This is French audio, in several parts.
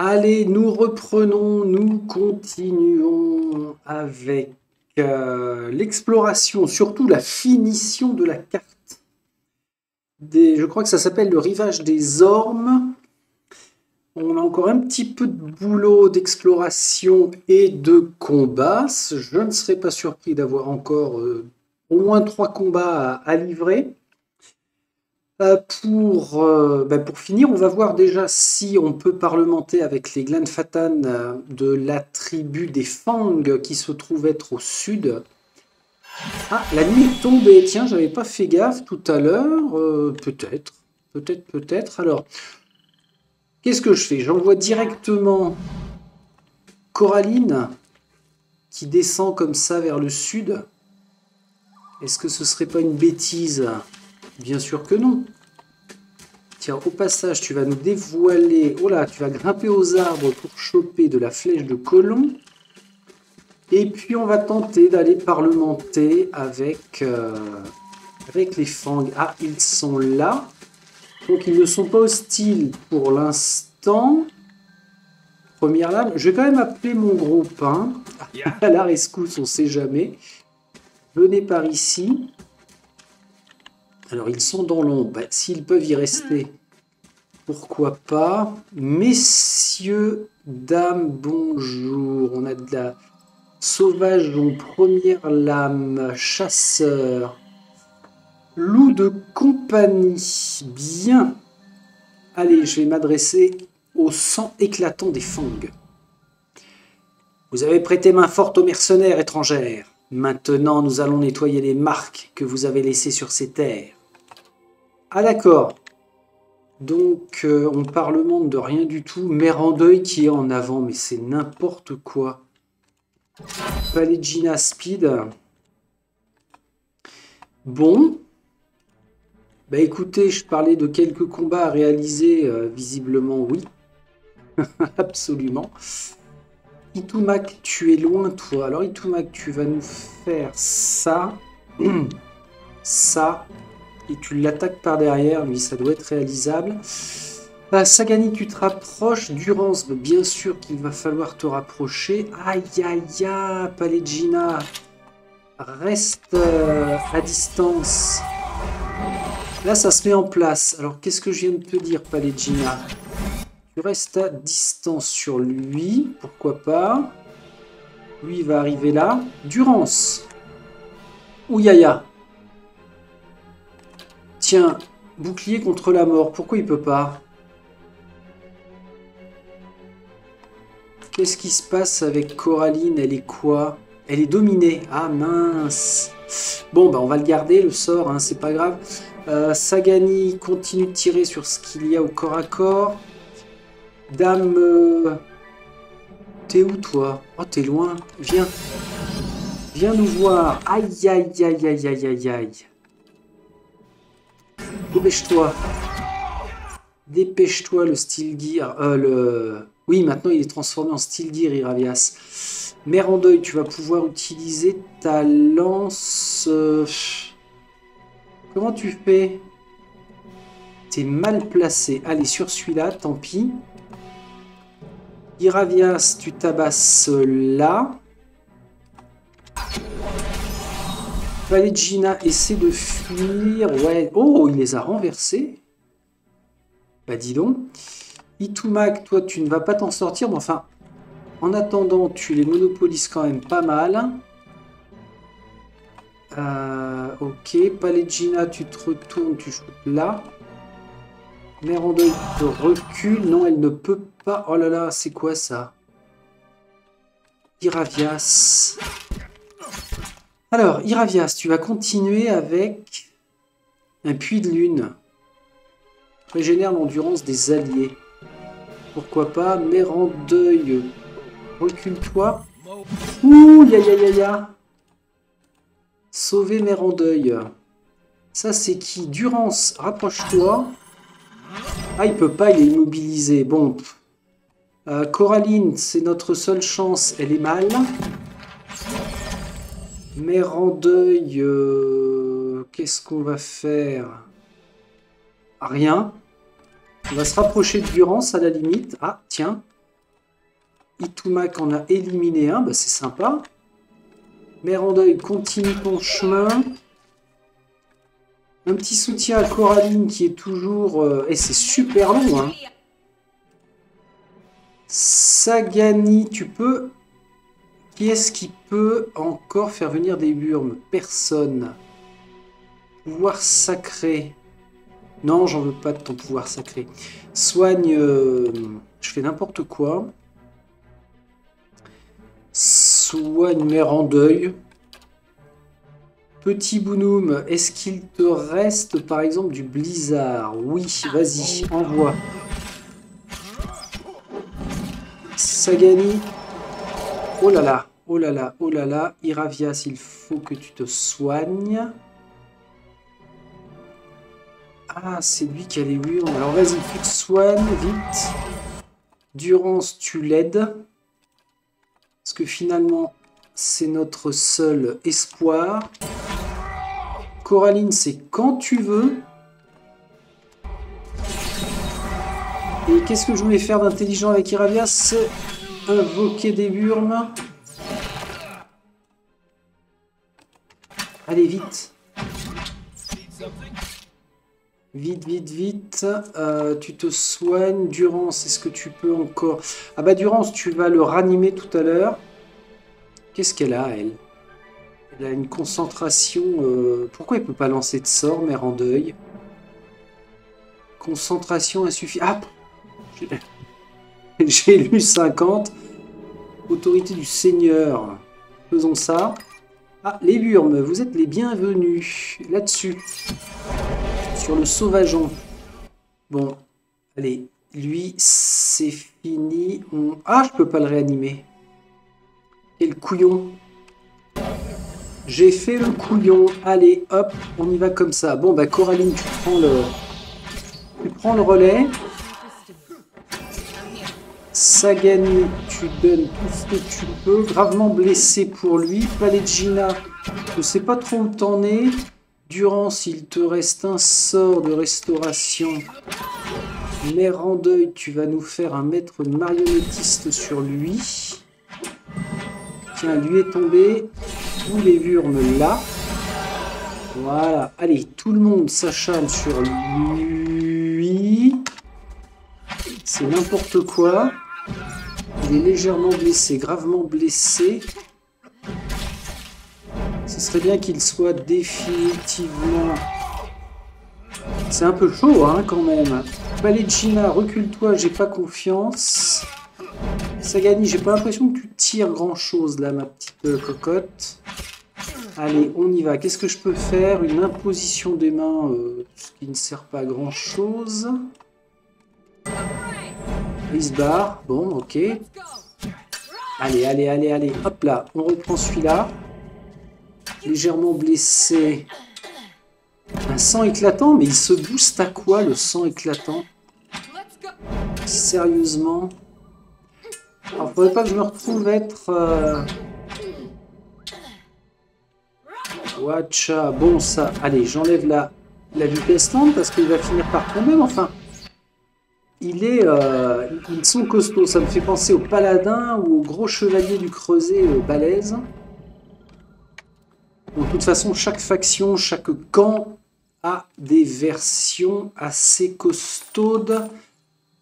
Allez, nous reprenons, nous continuons avec l'exploration, surtout la finition de la carte. Je crois que ça s'appelle le rivage des Ormes. On a encore un petit peu de boulot d'exploration et de combat. Je ne serais pas surpris d'avoir encore au moins 3 combats à livrer. Pour finir, on va voir déjà si on peut parlementer avec les Glanfatan de la tribu des Fang qui se trouve être au sud. Ah, la nuit est tombée. Tiens, j'avais pas fait gaffe tout à l'heure. Peut-être. Alors, qu'est-ce que je fais? J'envoie directement Coraline qui descend comme ça vers le sud. Est-ce que ce serait pas une bêtise? Bien sûr que non. Tiens, au passage, tu vas nous dévoiler... Oh là, tu vas grimper aux arbres pour choper de la flèche de colon. Et puis, on va tenter d'aller parlementer avec les Fang. Ah, ils sont là. Donc, ils ne sont pas hostiles pour l'instant. Première lame. Je vais quand même appeler mon groupe. Hein. À la rescousse, on ne sait jamais. Venez par ici. Alors, ils sont dans l'ombre. Ben, s'ils peuvent y rester, pourquoi pas. Messieurs, dames, bonjour. On a de la sauvage en première lame. Chasseur. Loup de compagnie. Bien. Allez, je vais m'adresser au sang éclatant des Fang. Vous avez prêté main forte aux mercenaires étrangères. Maintenant, nous allons nettoyer les marques que vous avez laissées sur ces terres. Ah d'accord. Donc, on parlemente de rien du tout. Mérandeuil qui est en avant, mais c'est n'importe quoi. Palegina Speed. Bon. Bah écoutez, je parlais de quelques combats à réaliser. Visiblement, oui. Absolument. Itumak, tu es loin, toi. Alors, Itumak, tu vas nous faire ça. Ça. Et tu l'attaques par derrière, lui, ça doit être réalisable. Sagani, tu te rapproches. Durance, bien sûr qu'il va falloir te rapprocher. Aïe, aïe, aïe, Palegina. Reste à distance. Là, ça se met en place. Alors, qu'est-ce que je viens de te dire, Palegina? Tu restes à distance sur lui. Pourquoi pas? Lui, il va arriver là. Durance. Ouyaya. Tiens, bouclier contre la mort. Pourquoi il peut pas? Qu'est-ce qui se passe avec Coraline? Elle est quoi? Elle est dominée. Ah mince. Bon, bah on va le garder, le sort, hein, c'est pas grave. Sagani continue de tirer sur ce qu'il y a au corps à corps. Dame... T'es où, toi? Oh, t'es loin. Viens. Viens nous voir. Aïe, aïe, aïe, aïe, aïe, aïe, aïe. Dépêche-toi. Dépêche-toi, le Steel Gear. Oui, maintenant, il est transformé en Steel Gear, Iravias. Mérandeuil, tu vas pouvoir utiliser ta lance... Comment tu fais? T'es mal placé. Allez, sur celui-là, tant pis. Iravias, tu tabasses là. Palegina essaie de fuir. Ouais. Oh, il les a renversés. Bah dis donc. Itumak, toi, tu ne vas pas t'en sortir. Mais enfin, en attendant, tu les monopolises quand même pas mal. Ok. Palegina, tu te retournes, tu shootes là. Mérandeuil te recule. Non, elle ne peut pas. Oh là là, c'est quoi ça? Iravias. Alors, Iravias, tu vas continuer avec un puits de lune. Régénère l'endurance des alliés. Pourquoi pas? Mérandeuil, recule-toi. Ouh, ya ya ya ya. Sauver Mérandeuil. Ça, c'est qui? Durance, rapproche-toi. Ah, il peut pas, il est immobilisé. Bon. Coraline, c'est notre seule chance. Elle est mal. Mérandeuil, qu'est-ce qu'on va faire? Rien. On va se rapprocher de Durance à la limite. Ah, tiens. Itumak en a éliminé un, bah c'est sympa. Mère en deuil, continue ton chemin. Un petit soutien à Coraline qui est toujours... et c'est super long, hein. Sagani, tu peux... Qui est-ce qui peut encore faire venir des burmes? Personne. Pouvoir sacré. Non, j'en veux pas de ton pouvoir sacré. Soigne... je fais n'importe quoi. Soigne mère en deuil. Petit Bounoum, est-ce qu'il te reste par exemple du blizzard? Oui, vas-y, envoie. Sagani. Oh là là, oh là là, oh là là. Iravias, il faut que tu te soignes. Ah, c'est lui qui a les burnes. Alors vas-y, tu te soignes, vite. Durance, tu l'aides. Parce que finalement, c'est notre seul espoir. Coraline, c'est quand tu veux. Et qu'est-ce que je voulais faire d'intelligent avec Iravias? Invoquer des burmes. Allez, vite. Vite, vite, vite. Tu te soignes. Durance, est-ce que tu peux encore... Ah bah Durance, tu vas le ranimer tout à l'heure. Qu'est-ce qu'elle a, elle? Elle a une concentration... Pourquoi elle ne peut pas lancer de sort, mère en deuil? Concentration insuffisante. Ah, j'ai lu 50. Autorité du Seigneur. Faisons ça. Ah, les burmes, vous êtes les bienvenus. Là-dessus. Sur le sauvageon. Bon, allez. Lui, c'est fini. Ah, je peux pas le réanimer. Quel couillon. J'ai fait le couillon. Allez, hop, on y va comme ça. Bon, bah Coraline, tu prends le relais. Sagani, tu donnes tout ce que tu peux. Gravement blessé pour lui. Palegina, je sais pas trop où t'en es. Durance, il te reste un sort de restauration. Mère en deuil, tu vas nous faire un maître marionnettiste sur lui. Tiens, lui est tombé. Tous les burmes là. Voilà. Allez, tout le monde s'acharne sur lui. C'est n'importe quoi. Il est légèrement blessé, gravement blessé. Ce serait bien qu'il soit définitivement... C'est un peu chaud, hein, quand même. Palegina, recule-toi, j'ai pas confiance. Sagani, j'ai pas l'impression que tu tires grand-chose, là, ma petite cocotte. Allez, on y va. Qu'est-ce que je peux faire? Une imposition des mains, ce qui ne sert pas à grand-chose. Brise-barre, bon, ok. Allez, allez, allez, allez. Hop là, on reprend celui-là. Légèrement blessé. Un sang éclatant, mais il se booste à quoi, le sang éclatant? Sérieusement? Alors, faudrait pas que je me retrouve être... Watcha, bon ça... Allez, j'enlève la vitesse lente parce qu'il va finir par tomber, mais enfin... Ils sont costauds, ça me fait penser aux paladins ou aux gros chevaliers du creuset balèze. Bon, de toute façon, chaque faction, chaque camp a des versions assez costaudes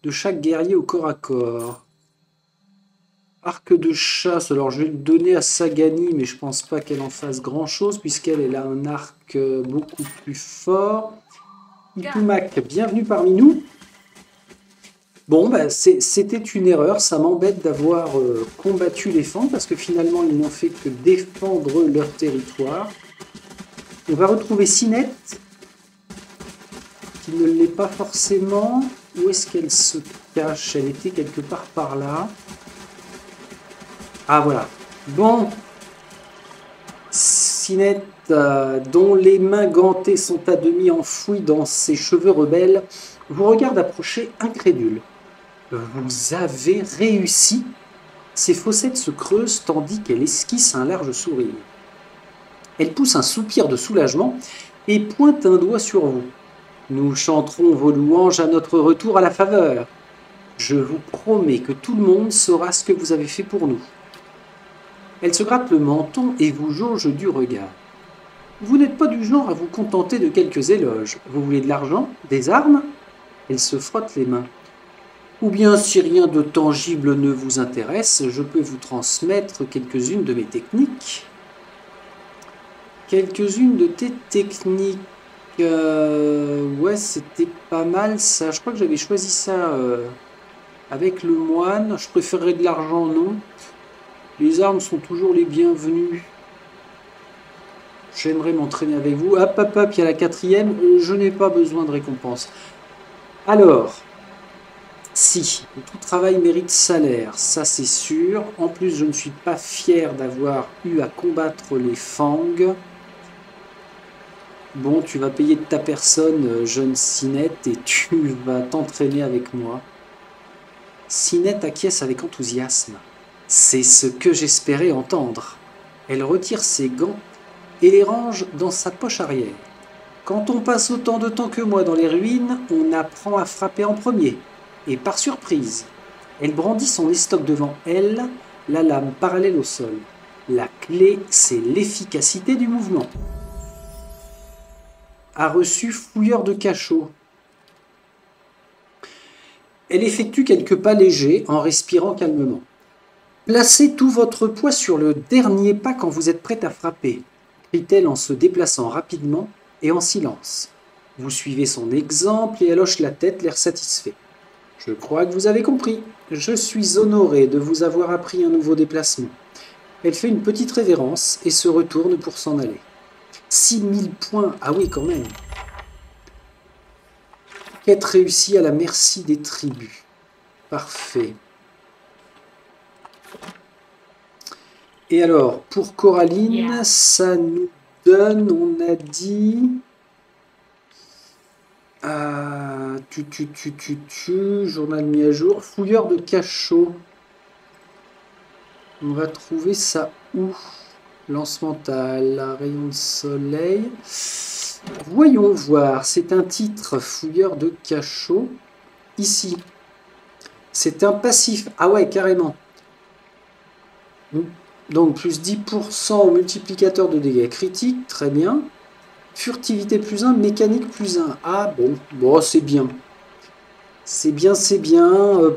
de chaque guerrier au corps à corps. Arc de chasse, alors je vais le donner à Sagani, mais je pense pas qu'elle en fasse grand chose puisqu'elle a un arc beaucoup plus fort. Itumak, bienvenue parmi nous. Bon, bah, c'était une erreur, ça m'embête d'avoir combattu les Fangs parce que finalement ils n'ont fait que défendre leur territoire. On va retrouver Sinette, qui ne l'est pas forcément. Où est-ce qu'elle se cache? Elle était quelque part par là. Ah voilà. Bon. Sinette, dont les mains gantées sont à demi enfouies dans ses cheveux rebelles, vous regarde approcher incrédule. Vous avez réussi. Ses fossettes se creusent tandis qu'elle esquisse un large sourire. Elle pousse un soupir de soulagement et pointe un doigt sur vous. Nous chanterons vos louanges à notre retour à la faveur. Je vous promets que tout le monde saura ce que vous avez fait pour nous. Elle se gratte le menton et vous jauge du regard. Vous n'êtes pas du genre à vous contenter de quelques éloges. Vous voulez de l'argent? Des armes? Elle se frotte les mains. Ou bien, si rien de tangible ne vous intéresse, je peux vous transmettre quelques-unes de mes techniques. Quelques-unes de tes techniques. Ouais, c'était pas mal ça. Je crois que j'avais choisi ça avec le moine. Je préférerais de l'argent, non. Les armes sont toujours les bienvenues. J'aimerais m'entraîner avec vous. Hop, hop, hop, il y a la 4e. Je n'ai pas besoin de récompense. Alors, si, tout travail mérite salaire, ça c'est sûr. En plus, je ne suis pas fier d'avoir eu à combattre les fangs. Bon, tu vas payer de ta personne, jeune Sinette, et tu vas t'entraîner avec moi. Sinette acquiesce avec enthousiasme. C'est ce que j'espérais entendre. Elle retire ses gants et les range dans sa poche arrière. Quand on passe autant de temps que moi dans les ruines, on apprend à frapper en premier. Et par surprise, elle brandit son estoc devant elle, la lame parallèle au sol. La clé, c'est l'efficacité du mouvement. A reçu fouilleur de cachot. Elle effectue quelques pas légers en respirant calmement. Placez tout votre poids sur le dernier pas quand vous êtes prête à frapper, crie-t-elle en se déplaçant rapidement et en silence. Vous suivez son exemple et elle hoche la tête, l'air satisfait. Je crois que vous avez compris. Je suis honoré de vous avoir appris un nouveau déplacement. Elle fait une petite révérence et se retourne pour s'en aller. 6000 points, ah oui quand même. Quête réussie à la merci des tribus. Parfait. Et alors, pour Coraline, ça nous donne, on a dit... journal mis à jour. Fouilleur de cachot. On va trouver ça où? Lance mental, rayon de soleil. Voyons voir, c'est un titre, fouilleur de cachot. Ici. C'est un passif. Ah ouais, carrément. Donc, plus 10% au multiplicateur de dégâts critiques, très bien. Furtivité plus 1, mécanique plus 1. Ah bon, c'est bien. C'est bien,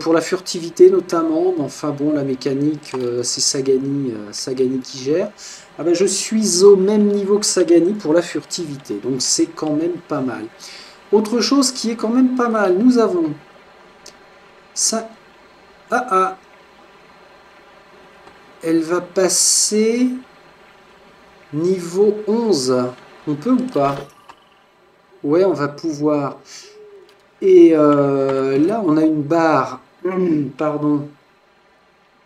pour la furtivité notamment. Enfin bon, la mécanique, c'est Sagani qui gère. Ah ben, je suis au même niveau que Sagani pour la furtivité, donc c'est quand même pas mal. Autre chose qui est quand même pas mal, nous avons ça. Elle va passer niveau 11. On peut ou pas? Ouais, on va pouvoir. Et là, on a une barre. Pardon.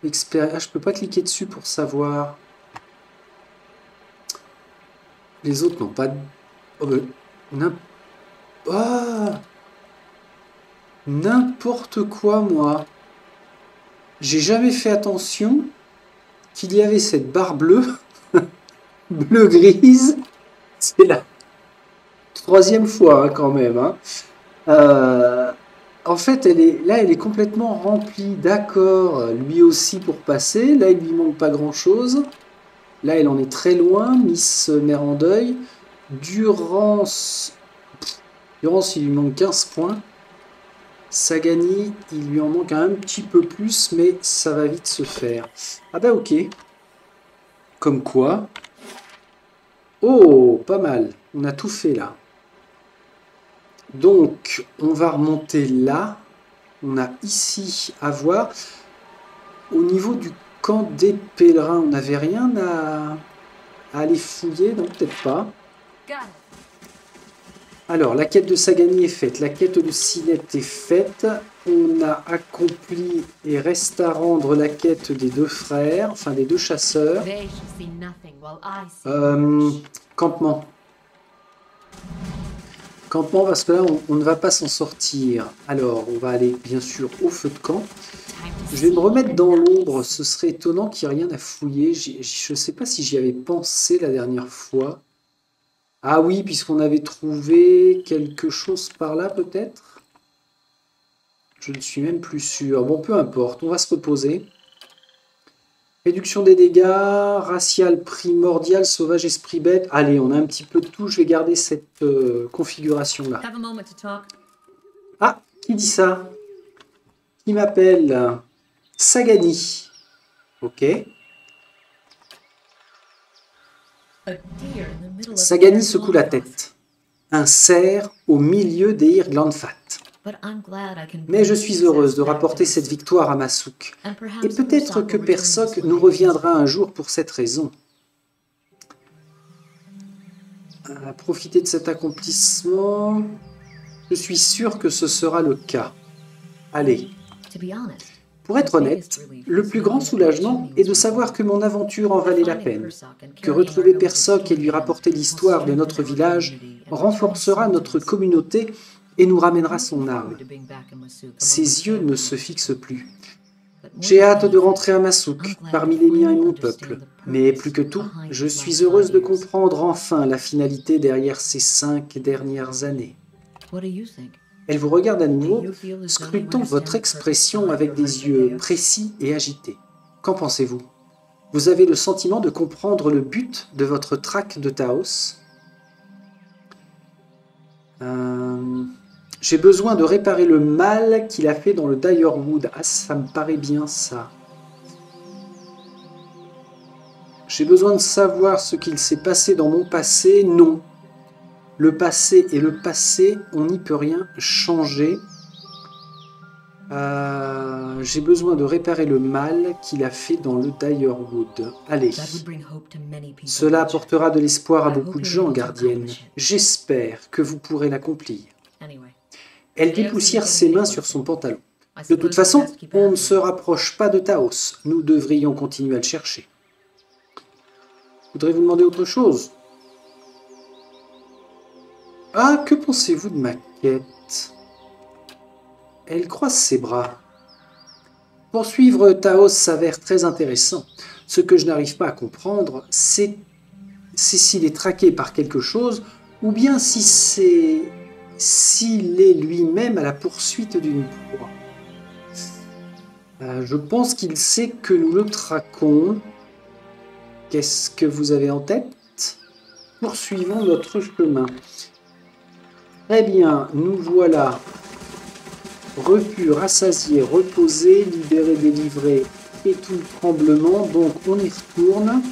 Je peux pas cliquer dessus pour savoir. Les autres n'ont pas de... N'importe quoi, moi. J'ai jamais fait attention qu'il y avait cette barre bleue. Bleu-grise. C'est la 3e fois, hein, quand même. Hein. En fait, elle est complètement remplie. D'accord, lui aussi pour passer. Là, il lui manque pas grand-chose. Là, elle en est très loin. Miss Merandeuil. Durance, il lui manque 15 points. Sagani, il lui en manque un petit peu plus, mais ça va vite se faire. Ah bah ok. Comme quoi. Oh, pas mal. On a tout fait là. Donc, on va remonter là. On a ici à voir. Au niveau du camp des pèlerins, on n'avait rien à aller fouiller, non, peut-être pas. Alors, la quête de Sagani est faite, la quête de Sinette est faite. On a accompli et reste à rendre la quête des 2 frères, enfin des 2 chasseurs. Campement. Campement, parce que là, on ne va pas s'en sortir. Alors, on va aller, bien sûr, au feu de camp. Je vais me remettre dans l'ombre. Ce serait étonnant qu'il n'y ait rien à fouiller. Je ne sais pas si j'y avais pensé la dernière fois. Ah oui, puisqu'on avait trouvé quelque chose par là, peut-être. Je ne suis même plus sûr. Bon, peu importe, on va se reposer. Réduction des dégâts, racial, primordial, sauvage, esprit bête. Allez, on a un petit peu de tout. Je vais garder cette configuration-là. Ah, qui dit ça? Qui m'appelle? Sagani. Ok. Sagani secoue la tête. Un cerf au milieu des Irglandfat. Mais je suis heureuse de rapporter cette victoire à Massouk. Et peut-être que Persok nous reviendra un jour pour cette raison. Profiter de cet accomplissement... Je suis sûr que ce sera le cas. Allez. Pour être honnête, le plus grand soulagement est de savoir que mon aventure en valait la peine. Que retrouver Persok et lui rapporter l'histoire de notre village renforcera notre communauté et nous ramènera son âme. Ses yeux ne se fixent plus. J'ai hâte de rentrer à Massouk, parmi les miens et mon peuple. Mais plus que tout, je suis heureuse de comprendre enfin la finalité derrière ces 5 dernières années. Elle vous regarde à nouveau, scrutant votre expression avec des yeux précis et agités. Qu'en pensez-vous? Vous avez le sentiment de comprendre le but de votre traque de Taos? J'ai besoin de réparer le mal qu'il a fait dans le Direwood. Ah, ça me paraît bien, ça. J'ai besoin de savoir ce qu'il s'est passé dans mon passé. Non. Le passé est le passé, on n'y peut rien changer. J'ai besoin de réparer le mal qu'il a fait dans le Direwood. Allez. Cela apportera de l'espoir à beaucoup de gens, gardienne. J'espère que vous pourrez l'accomplir. Elle dépoussière ses mains sur son pantalon. De toute façon, on ne se rapproche pas de Taos. Nous devrions continuer à le chercher. Voudrais-vous demander autre chose? Ah, que pensez-vous de ma quête? Elle croise ses bras. Poursuivre Taos s'avère très intéressant. Ce que je n'arrive pas à comprendre, c'est s'il est traqué par quelque chose, ou bien s'il est lui-même à la poursuite d'une proie. Je pense qu'il sait que nous le traquons. Qu'est-ce que vous avez en tête? Poursuivons notre chemin. Très bien, nous voilà repus, rassasiés, reposés, libérés, délivrés et tout le tremblement. Donc on y retourne.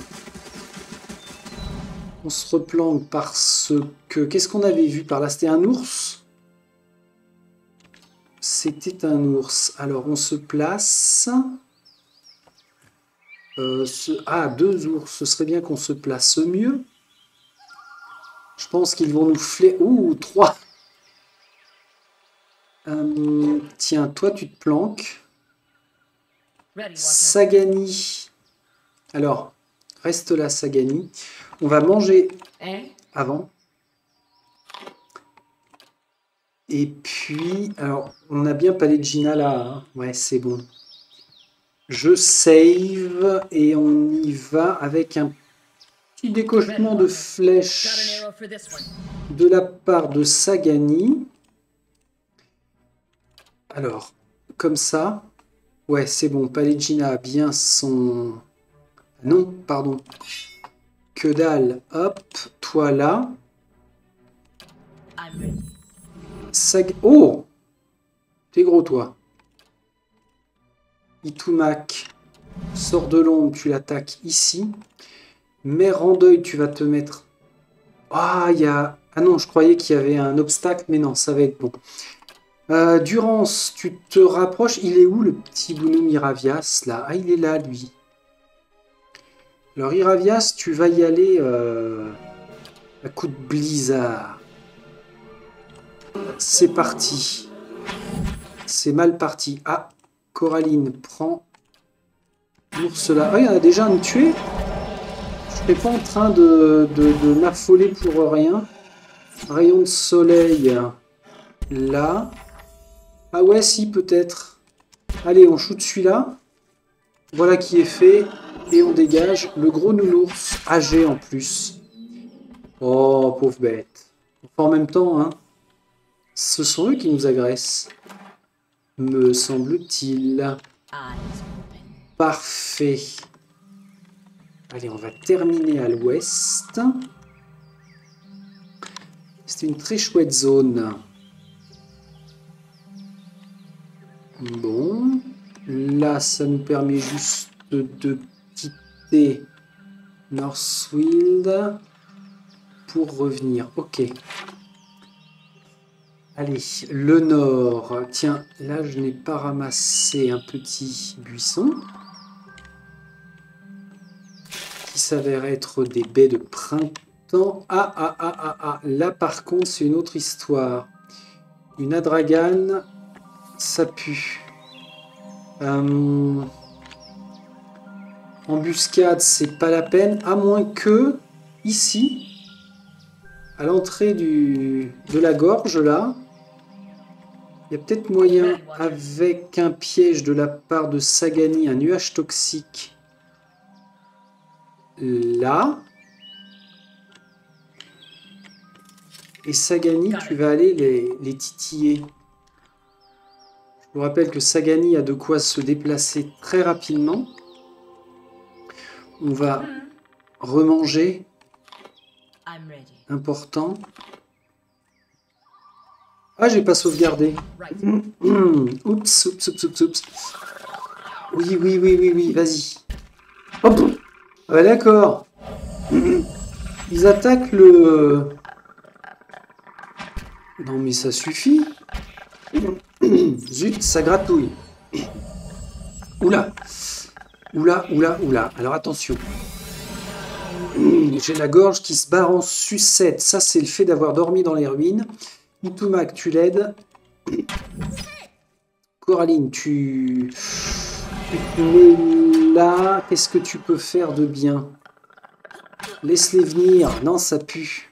On se replanque parce que... Qu'est-ce qu'on avait vu par là? C'était un ours? C'était un ours. Alors on se place. Ah, 2 ours. Ce serait bien qu'on se place mieux. Je pense qu'ils vont nous flécher. Ouh, 3. Tiens, toi tu te planques. Sagani. Alors, reste là, Sagani. On va manger avant. Et puis, alors, on a bien Pallegina là. Hein. Ouais, c'est bon. Je save et on y va avec un petit décochement de flèches de la part de Sagani. Alors, comme ça. Ouais, c'est bon. Pallegina a bien son... Non, pardon. Que dalle. Hop, toi là. Oh! T'es gros, toi. Itumak, sors de l'ombre, tu l'attaques ici. Mère Randeuil, tu vas te mettre... Ah, il y a... Ah non, je croyais qu'il y avait un obstacle, mais non, ça va être bon. Durance, tu te rapproches. Il est où, le petit Bounou Iravias, là? Ah, il est là, lui. Alors, Iravias, tu vas y aller à coup de blizzard. C'est parti. C'est mal parti. Ah, Coraline prend l'ours là. Ah, il y en a déjà un tué. Je serais pas en train de m'affoler pour rien. Rayon de soleil là. Ah ouais, si, peut-être. Allez, on shoot celui-là. Voilà qui est fait. Et on dégage le gros nounours âgé en plus. Oh, pauvre bête. Enfin, en même temps, hein, ce sont eux qui nous agressent. me semble-t-il. Parfait. Allez, on va terminer à l'ouest. C'était une très chouette zone. Bon. Là, ça nous permet juste de quitter Northwind pour revenir. Ok. Allez, le nord. Tiens, là, je n'ai pas ramassé un petit buisson qui s'avère être des baies de printemps. Ah. Là, par contre, c'est une autre histoire. Une adragane, ça pue. Embuscade, c'est pas la peine, à moins que, ici, à l'entrée de la gorge, là, il y a peut-être moyen, avec un piège de la part de Sagani, un nuage toxique, là. Et Sagani, tu vas aller les titiller. Je vous rappelle que Sagani a de quoi se déplacer très rapidement. On va remanger. Important. Ah, j'ai pas sauvegardé. Oups. Oui, vas-y. Hop. Ah bah d'accord. Ils attaquent le... Non mais ça suffit. Zut, ça gratouille. Oula. Alors attention. J'ai la gorge qui se barre en sucette. Ça, c'est le fait d'avoir dormi dans les ruines. Itumak, tu l'aides. Coraline, tu mets là. Qu'est-ce que tu peux faire de bien? Laisse-les venir. Non, ça pue.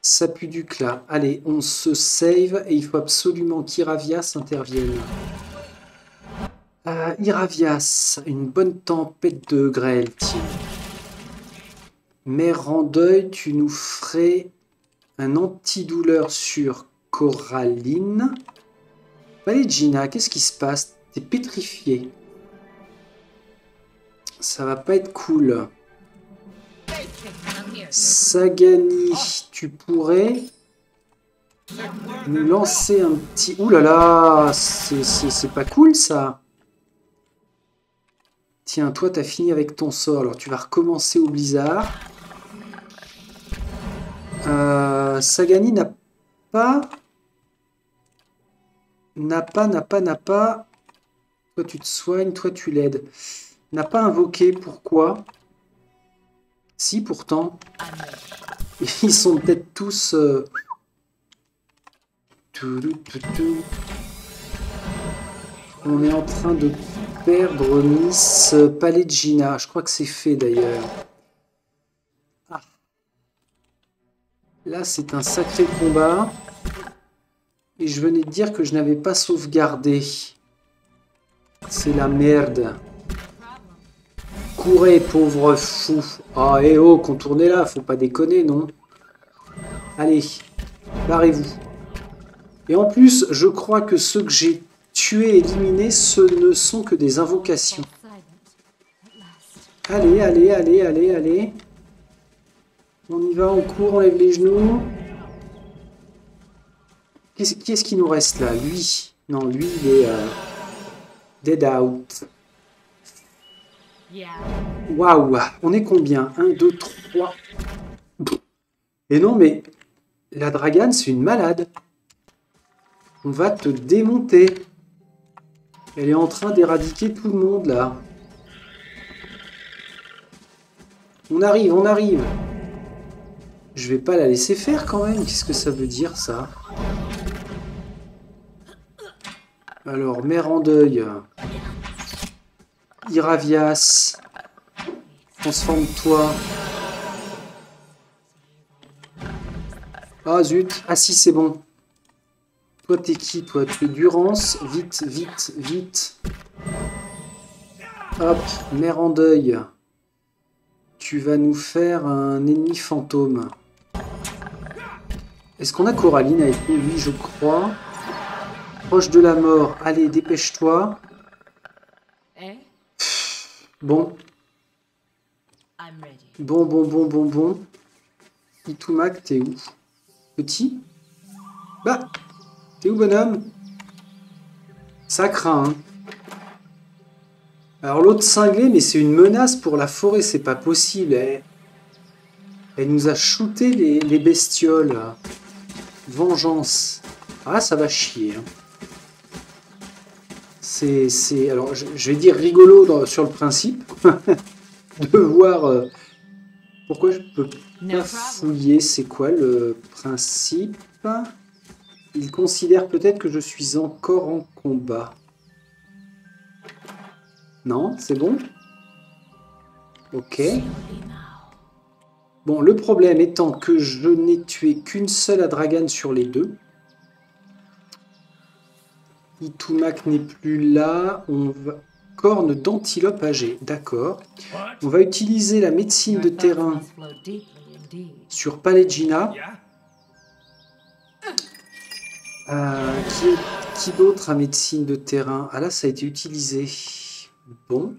Ça pue du clat. Allez, on se save et il faut absolument qu'Iravias intervienne. Iravias, une bonne tempête de grêle, tiens. Mère en deuil, tu nous ferais un antidouleur sur Coraline. Allez, Gina, qu'est-ce qui se passe? T'es pétrifié. Ça va pas être cool. Sagani, tu pourrais nous lancer un petit... Ouh là là, c'est pas cool ça. Tiens, toi, t'as fini avec ton sort. Alors, tu vas recommencer au blizzard. Sagani n'a pas... Toi, tu te soignes, toi, tu l'aides. N'a pas invoqué, pourquoi? Si, pourtant. Ils sont peut-être tous... On est en train de perdre Miss Palegina. Je crois que c'est fait, d'ailleurs. Ah. Là, c'est un sacré combat. Et je venais de dire que je n'avais pas sauvegardé. C'est la merde. Courez, pauvre fou. Ah, eh oh, contournez là, faut pas déconner, non? Allez, barrez-vous. Et en plus, je crois que ceux que j'ai tués et éliminés, ce ne sont que des invocations. Allez. On y va, on court, on lève les genoux. Qui est-ce qui nous reste là? Lui. Non, lui, il est dead out. Waouh, on est combien? 1, 2, 3. Et non, mais la Dragane, c'est une malade. On va te démonter. Elle est en train d'éradiquer tout le monde, là. On arrive. Je vais pas la laisser faire, quand même. Qu'est-ce que ça veut dire, ça? Alors, mère en deuil. Iravias. Transforme-toi. Ah, zut. Ah si, c'est bon. Toi, t'es qui, toi? Tu es Durance. Vite. Hop, mère en deuil. Tu vas nous faire un ennemi fantôme. Est-ce qu'on a Coraline avec nous? Oui, je crois. Proche de la mort. Allez, dépêche-toi. Eh? Bon. I'm ready. Bon. Itumak, t'es où? Petit? Bah, t'es où, bonhomme? Ça craint, hein. Alors l'autre cinglé, mais c'est une menace pour la forêt, c'est pas possible. Elle nous a shooté les bestioles. Vengeance. Ah, ça va chier. Hein. Alors, je vais dire rigolo sur le principe. De voir... pourquoi je peux pas fouiller? C'est quoi le principe? Il considère peut-être que je suis encore en combat. Non, c'est bon? Ok. Bon, le problème étant que je n'ai tué qu'une seule Adragan sur les deux. Itumak n'est plus là. Corne d'antilope âgée. D'accord. On va utiliser la médecine de terrain sur Palegina. Qui d'autre a médecine de terrain? Ah là, ça a été utilisé. Bon.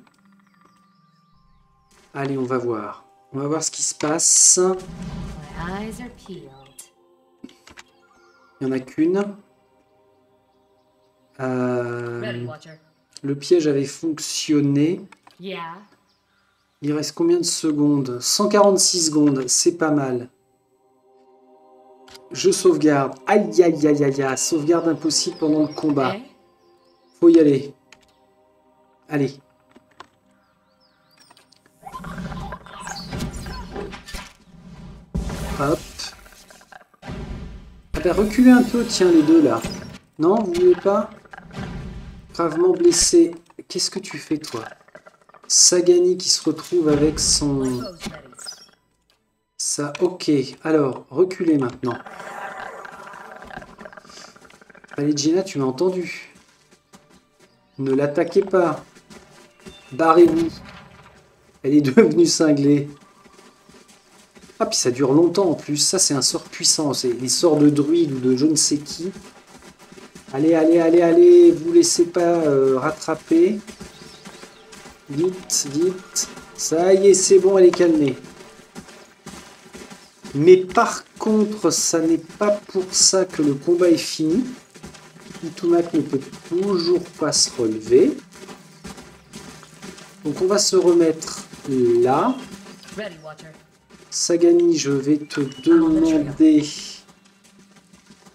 Allez, on va voir. On va voir ce qui se passe. Il n'y en a qu'une. Le piège avait fonctionné. Il reste combien de secondes? 146 secondes, c'est pas mal. Je sauvegarde. Aïe. Sauvegarde impossible pendant le combat. Faut y aller. Allez. Hop. Ah ben, reculez un peu, tiens, les deux là. Non, vous voulez pas? Gravement blessé. Qu'est-ce que tu fais, toi? Sagani qui se retrouve avec son... Ça, ok. Alors, reculez maintenant. Allez, Gina, tu m'as entendu. Ne l'attaquez pas. Barrez-vous. Elle est devenue cinglée. Ah, puis ça dure longtemps en plus. Ça, c'est un sort puissant. C'est les sorts de druide ou de je ne sais qui. Allez. Vous laissez pas rattraper. Vite. Ça y est, c'est bon, elle est calmée. Mais par contre, ça n'est pas pour ça que le combat est fini. Itumak ne peut toujours pas se relever. Donc on va se remettre là. Sagani, je vais te demander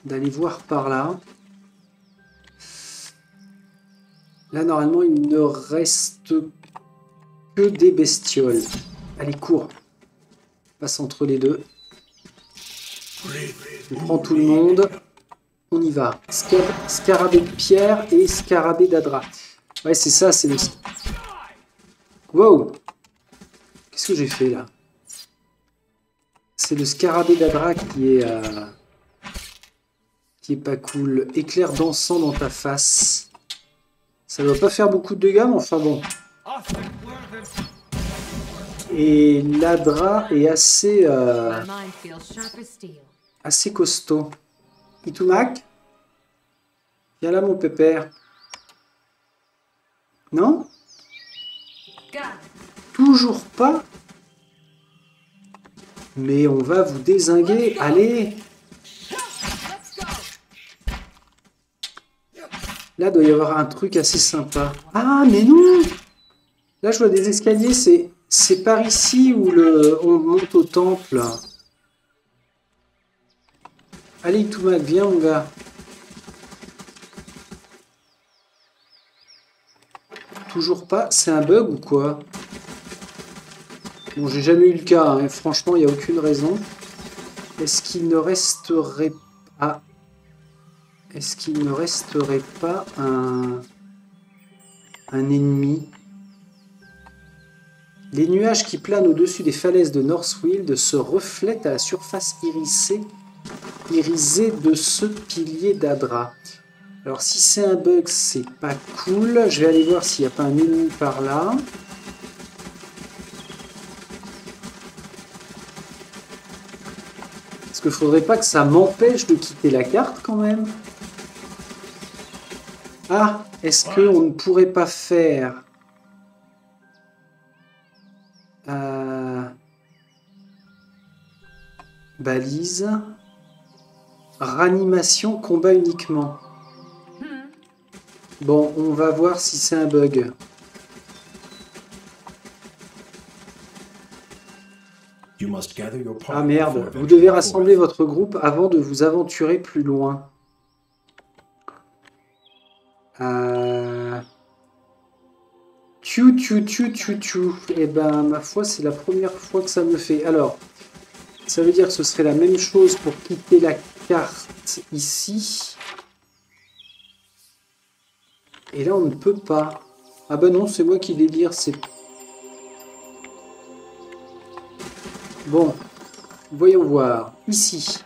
d'aller voir par là. Là, normalement, il ne reste que des bestioles. Allez, cours. Passe entre les deux. On prend tout le monde. On y va. Scarabée de pierre et scarabée d'Adra. Ouais, c'est ça, c'est le... Wow! Qu'est-ce que j'ai fait, là? C'est le scarabée d'Adra qui est pas cool. Éclair dansant dans ta face. Ça doit pas faire beaucoup de dégâts, mais enfin bon. Et l'Adra est assez costaud. Itumak? Viens là, mon pépère. Non? Toujours pas? Mais on va vous dézinguer. Allez! Là, doit y avoir un truc assez sympa. Ah, mais non! Là, je vois des escaliers. C'est par ici où on monte au temple. Allez, Itumak, viens, mon gars. Toujours pas? C'est un bug ou quoi? Bon, j'ai jamais eu le cas, hein. Franchement, il n'y a aucune raison. Est-ce qu'il ne resterait... Ah. Est-ce qu'il ne resterait pas un ennemi? Les nuages qui planent au-dessus des falaises de Northwild se reflètent à la surface irisée de ce pilier d'Adra. Alors si c'est un bug, c'est pas cool. Je vais aller voir s'il n'y a pas un ennemi par là. Parce qu'il faudrait pas que ça m'empêche de quitter la carte quand même. Ah, est-ce qu'on ne pourrait pas faire... balise. Ranimation, combat uniquement. Bon, on va voir si c'est un bug. Ah merde, vous devez rassembler votre groupe avant de vous aventurer plus loin. Tchou. Eh ben, ma foi, c'est la première fois que ça me le fait. Alors, ça veut dire que ce serait la même chose pour quitter la carte ici. Et là, on ne peut pas. Ah ben non, c'est moi qui délire, c'est... Bon, voyons voir. Ici.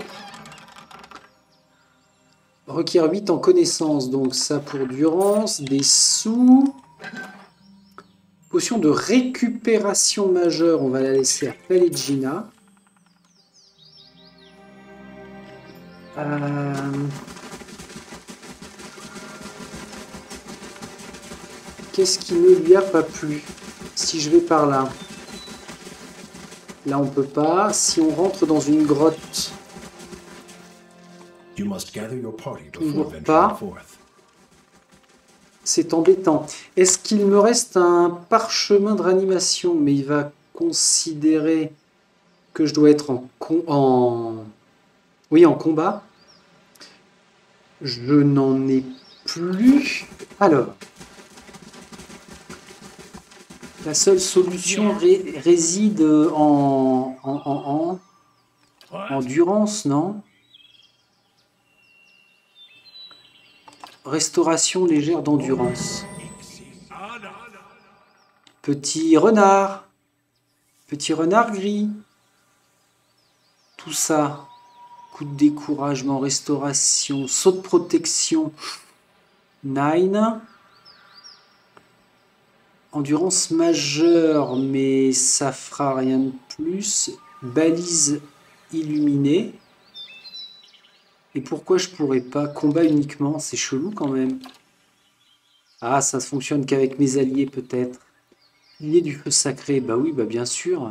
Requiert 8 en connaissance, donc ça pour Durance. Des sous. Potion de récupération majeure, on va la laisser à Palegina. Qu'est-ce qui ne lui a pas plu? Si je vais par là. Là, on peut pas. Si on rentre dans une grotte... Toujours pas. C'est embêtant. Est-ce qu'il me reste un parchemin de ranimation? Mais il va considérer que je dois être en combat. Je n'en ai plus. Alors... La seule solution réside en endurance, non? Restauration légère d'endurance. Petit renard gris. Tout ça. Coup de découragement, restauration, saut de protection. 9. Endurance majeure, mais ça fera rien de plus. Balise illuminée. Et pourquoi je pourrais pas? Combat uniquement, c'est chelou quand même. Ah, ça ne fonctionne qu'avec mes alliés peut-être. Pilier du feu sacré, bah oui, bah bien sûr.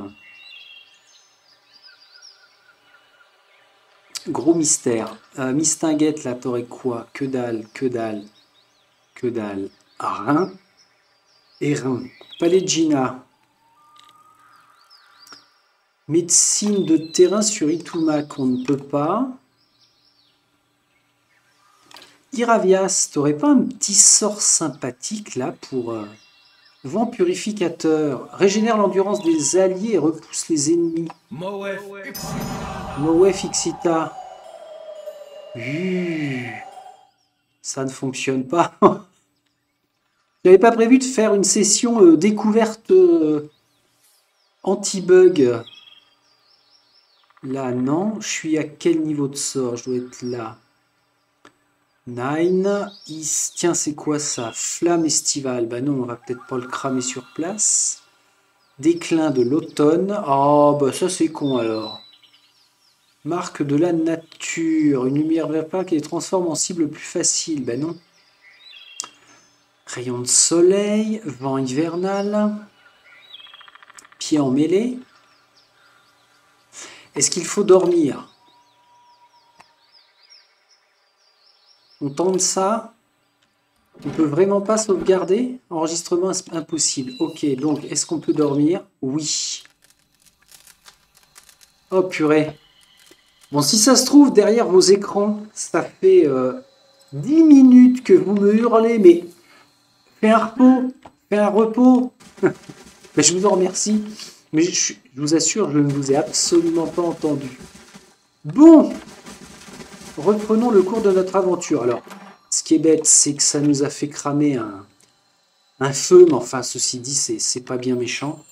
Gros mystère. Mistinguette, là, t'aurais quoi? Que dalle. Rien. Erin. Palegina. Médecine de terrain sur Itumac, on ne peut pas. Iravias, t'aurais pas un petit sort sympathique là pour vent purificateur, régénère l'endurance des alliés et repousse les ennemis. Moef Ixita. Ça ne fonctionne pas. J'avais pas prévu de faire une session découverte anti-bug. Là, non. Je suis à quel niveau de sort? Je dois être là. 9. Tiens, c'est quoi ça? Flamme estivale. Bah non, on va peut-être pas le cramer sur place. Déclin de l'automne. Oh, bah ça c'est con alors. Marque de la nature. Une lumière vapeur qui les transforme en cible plus facile. Bah non. Rayon de soleil. Vent hivernal. Pied en mêlée. Est-ce qu'il faut dormir? On tente ça. On peut vraiment pas sauvegarder. Enregistrement impossible. Ok, donc est-ce qu'on peut dormir? Oui. Oh purée. Bon, si ça se trouve, derrière vos écrans, ça fait 10 minutes que vous me hurlez, mais fais un repos, fais un repos. Ben, je vous en remercie, mais je vous assure, je ne vous ai absolument pas entendu. Bon, reprenons le cours de notre aventure. Alors, ce qui est bête, c'est que ça nous a fait cramer un feu, mais enfin, ceci dit, c'est pas bien méchant.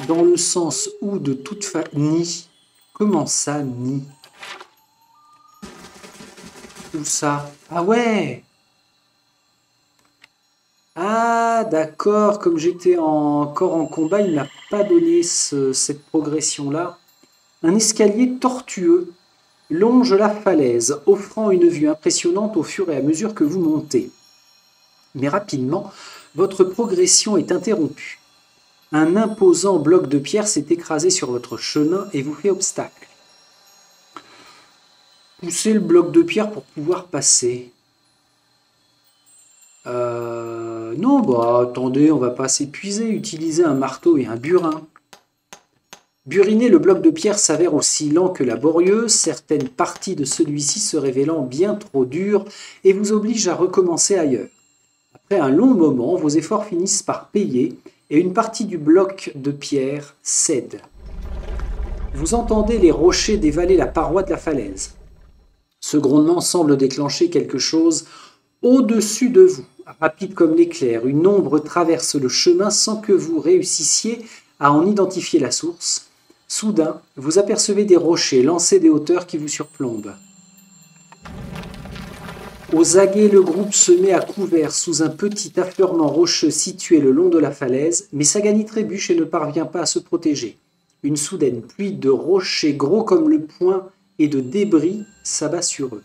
Dans le sens où, de toute façon, ni. Comment ça, ni? Où ça? Ah ouais! Ah d'accord, comme j'étais encore en combat, il n'a pas donné cette progression-là. Un escalier tortueux longe la falaise, offrant une vue impressionnante au fur et à mesure que vous montez. Mais rapidement, votre progression est interrompue. Un imposant bloc de pierre s'est écrasé sur votre chemin et vous fait obstacle. Poussez le bloc de pierre pour pouvoir passer. Non, bah attendez, on va pas s'épuiser. Utilisez un marteau et un burin. Buriner le bloc de pierre s'avère aussi lent que laborieux, certaines parties de celui-ci se révélant bien trop dures et vous obligent à recommencer ailleurs. Après un long moment, vos efforts finissent par payer et une partie du bloc de pierre cède. Vous entendez les rochers dévaler la paroi de la falaise. Ce grondement semble déclencher quelque chose au-dessus de vous. Rapide comme l'éclair, une ombre traverse le chemin sans que vous réussissiez à en identifier la source. Soudain, vous apercevez des rochers lancés des hauteurs qui vous surplombent. Aux aguets, le groupe se met à couvert sous un petit affleurement rocheux situé le long de la falaise, mais Sagani trébuche et ne parvient pas à se protéger. Une soudaine pluie de rochers gros comme le poing et de débris s'abat sur eux.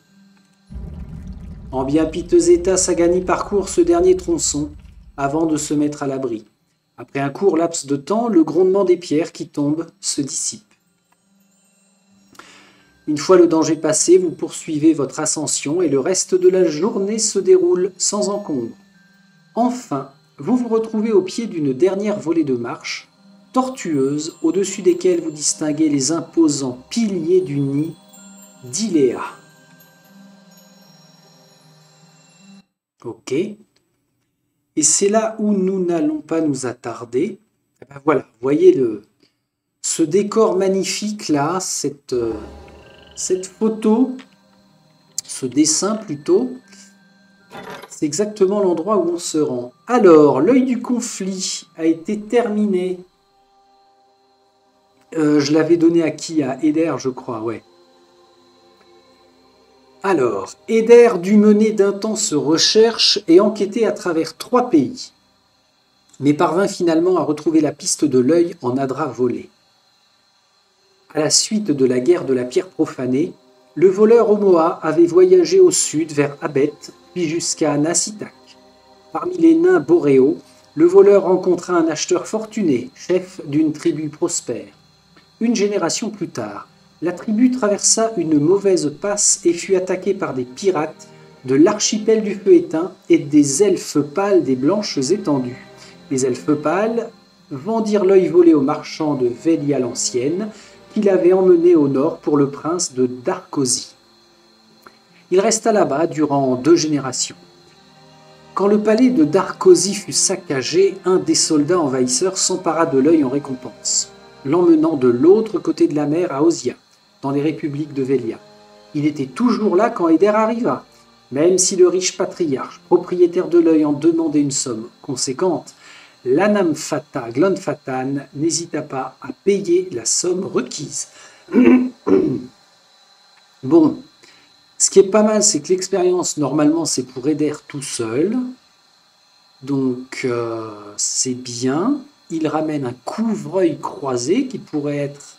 En bien piteux état, Sagani parcourt ce dernier tronçon avant de se mettre à l'abri. Après un court laps de temps, le grondement des pierres qui tombent se dissipe. Une fois le danger passé, vous poursuivez votre ascension et le reste de la journée se déroule sans encombre. Enfin, vous vous retrouvez au pied d'une dernière volée de marches, tortueuses, au-dessus desquelles vous distinguez les imposants piliers du nid d'Iléa. Ok. Et c'est là où nous n'allons pas nous attarder. Et ben voilà, vous voyez ce décor magnifique là, cette photo, ce dessin plutôt, c'est exactement l'endroit où on se rend. Alors, l'œil du conflit a été terminé. Je l'avais donné à qui? À Eder, je crois, ouais. Alors, Eder dut mener d'intenses recherches et enquêter à travers 3 pays, mais parvint finalement à retrouver la piste de l'œil en Adra volé. À la suite de la guerre de la pierre profanée, le voleur Omoa avait voyagé au sud vers Abet, puis jusqu'à Nasitak. Parmi les nains boréaux, le voleur rencontra un acheteur fortuné, chef d'une tribu prospère. Une génération plus tard, la tribu traversa une mauvaise passe et fut attaquée par des pirates de l'archipel du feu éteint et des elfes pâles des blanches étendues. Les elfes pâles vendirent l'œil volé au marchand de Velia l'ancienne, qui l'avait emmené au nord pour le prince de Darkosi. Il resta là-bas durant 2 générations. Quand le palais de Darkosi fut saccagé, un des soldats envahisseurs s'empara de l'œil en récompense, l'emmenant de l'autre côté de la mer à Osia, dans les républiques de Velia. Il était toujours là quand Eder arriva, même si le riche patriarche, propriétaire de l'œil, en demandait une somme conséquente. L'Anamfata Glanfatan n'hésita pas à payer la somme requise. Bon, ce qui est pas mal, c'est que l'expérience, normalement, c'est pour Eder tout seul. Donc, c'est bien. Il ramène un couvre-œil croisé qui pourrait être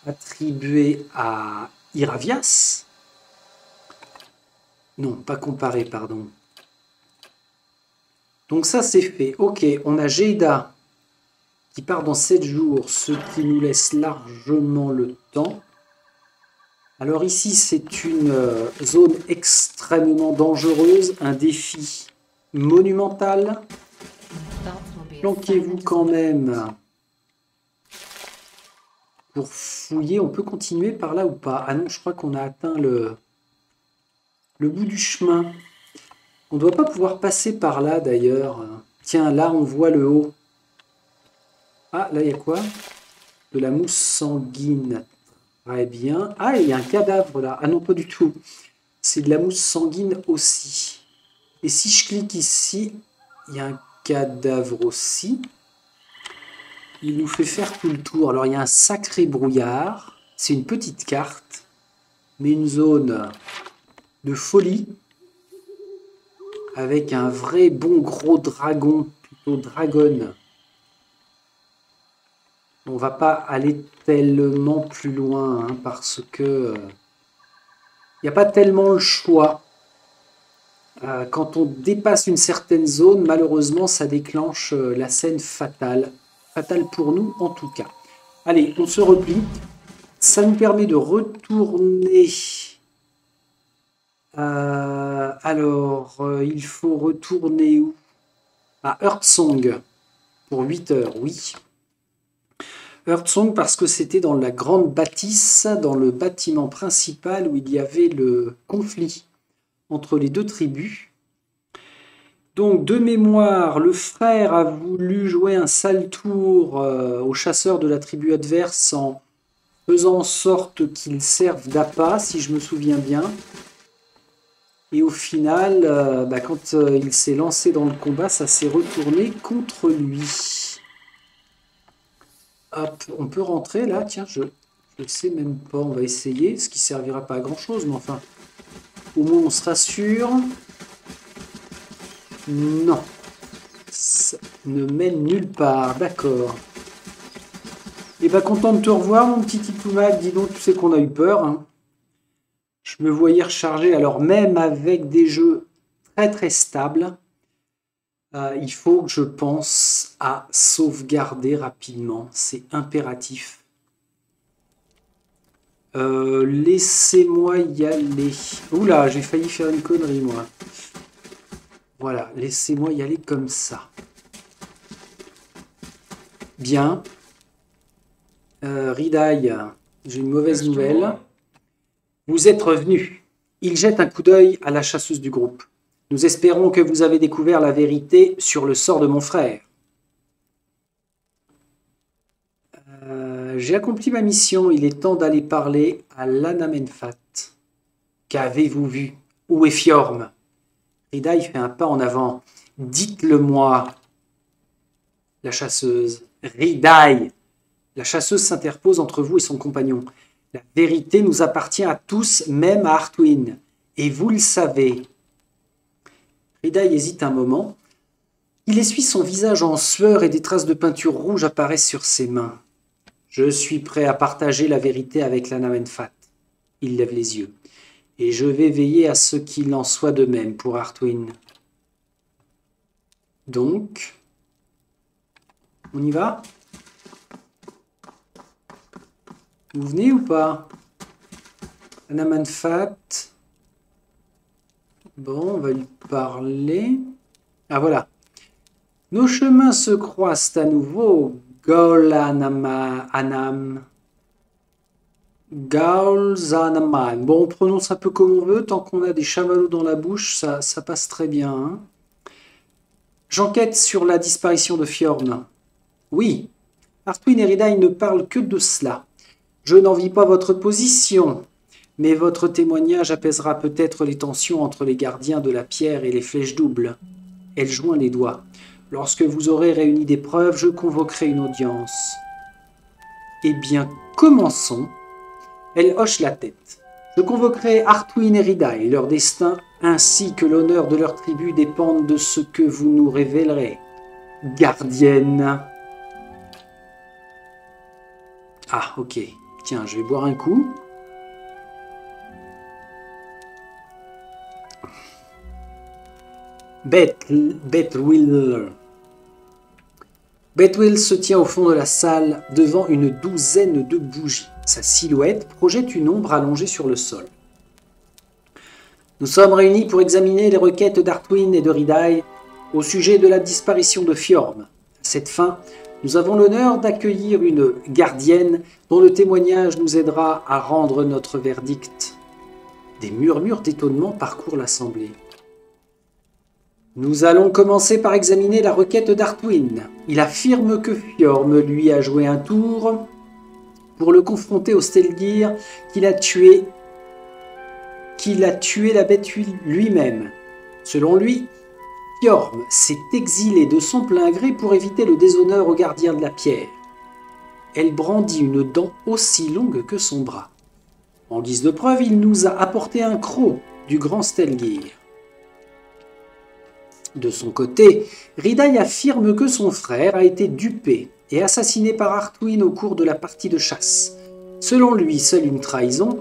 attribué à Iravias. Non, pas comparé, pardon. Donc ça, c'est fait. Ok, on a Geida qui part dans 7 jours, ce qui nous laisse largement le temps. Alors ici, c'est une zone extrêmement dangereuse, un défi monumental. Planquez-vous quand même pour fouiller. On peut continuer par là ou pas? Ah non, je crois qu'on a atteint le bout du chemin. On ne doit pas pouvoir passer par là d'ailleurs. Tiens, là on voit le haut. Ah, là il y a quoi? De la mousse sanguine. Très bien. Ah, il y a un cadavre là. Ah non, pas du tout. C'est de la mousse sanguine aussi. Et si je clique ici, il y a un cadavre aussi. Il nous fait faire tout le tour. Alors il y a un sacré brouillard. C'est une petite carte, mais une zone de folie. Avec un vrai bon gros dragon, plutôt dragon. On va pas aller tellement plus loin, hein, parce que il n'y a pas tellement le choix. Quand on dépasse une certaine zone, malheureusement, ça déclenche la scène fatale. Fatale pour nous, en tout cas. Allez, on se replie. Ça nous permet de retourner... il faut retourner où? À Heartsong. Pour 8 heures, oui. Heartsong parce que c'était dans la grande bâtisse, dans le bâtiment principal où il y avait le conflit entre les deux tribus. Donc, de mémoire, le frère a voulu jouer un sale tour aux chasseurs de la tribu adverse en faisant en sorte qu'ils servent d'appât, si je me souviens bien. Et au final, quand il s'est lancé dans le combat, ça s'est retourné contre lui. Hop, on peut rentrer là, tiens, je ne sais même pas, on va essayer, ce qui servira pas à grand chose, mais enfin, au moins on se rassure. Non, ça ne mène nulle part, d'accord. Et bah content de te revoir mon petit Titoumac, dis donc, tu sais qu'on a eu peur. Hein. Je me voyais recharger, alors même avec des jeux très très stables, il faut que je pense à sauvegarder rapidement, c'est impératif. Laissez-moi y aller. Oula, j'ai failli faire une connerie moi. Voilà, laissez-moi y aller comme ça. Bien. Ridaï, j'ai une mauvaise nouvelle. Vous êtes revenu. Il jette un coup d'œil à la chasseuse du groupe. Nous espérons que vous avez découvert la vérité sur le sort de mon frère. J'ai accompli ma mission. Il est temps d'aller parler à l'Anamenfat. Qu'avez-vous vu? Où est Fjorm? Ridaï fait un pas en avant. Dites-le-moi. La chasseuse. Ridaï. La chasseuse s'interpose entre vous et son compagnon. La vérité nous appartient à tous, même à Artwin. Et vous le savez. Ridaï hésite un moment. Il essuie son visage en sueur et des traces de peinture rouge apparaissent sur ses mains. Je suis prêt à partager la vérité avec l'Anamenfat. Il lève les yeux. Et je vais veiller à ce qu'il en soit de même pour Artwin. Donc, on y va? Vous venez ou pas? Anamanfat. Bon, on va lui parler. Ah, voilà. Nos chemins se croisent à nouveau. Anam. Gaulzanaman. Bon, on prononce un peu comme on veut. Tant qu'on a des chamallows dans la bouche, ça passe très bien. Hein. J'enquête sur la disparition de Fjorm. Oui, Artwin et Ridaï ne parlent que de cela. Je n'envie pas votre position, mais votre témoignage apaisera peut-être les tensions entre les gardiens de la pierre et les flèches doubles. Elle joint les doigts. Lorsque vous aurez réuni des preuves, je convoquerai une audience. Eh bien, commençons. Elle hoche la tête. Je convoquerai Artwin et Ridaï. Leur destin ainsi que l'honneur de leur tribu dépendent de ce que vous nous révélerez. Gardienne. Ah, ok. Tiens, je vais boire un coup. Betwill se tient au fond de la salle, devant une douzaine de bougies. Sa silhouette projette une ombre allongée sur le sol. Nous sommes réunis pour examiner les requêtes d'Artwin et de Ridaï au sujet de la disparition de Fjorm. À cette fin, nous avons l'honneur d'accueillir une gardienne dont le témoignage nous aidera à rendre notre verdict. Des murmures d'étonnement parcourent l'assemblée. Nous allons commencer par examiner la requête d'Artwin. Il affirme que Fjorm lui a joué un tour pour le confronter au Stelgir qu'il a tué la bête lui-même. Selon lui, Fjorm s'est exilé de son plein gré pour éviter le déshonneur aux gardiens de la pierre. Elle brandit une dent aussi longue que son bras. En guise de preuve, il nous a apporté un croc du grand Stelgir. De son côté, Ridaï affirme que son frère a été dupé et assassiné par Artwin au cours de la partie de chasse. Selon lui, seule une trahison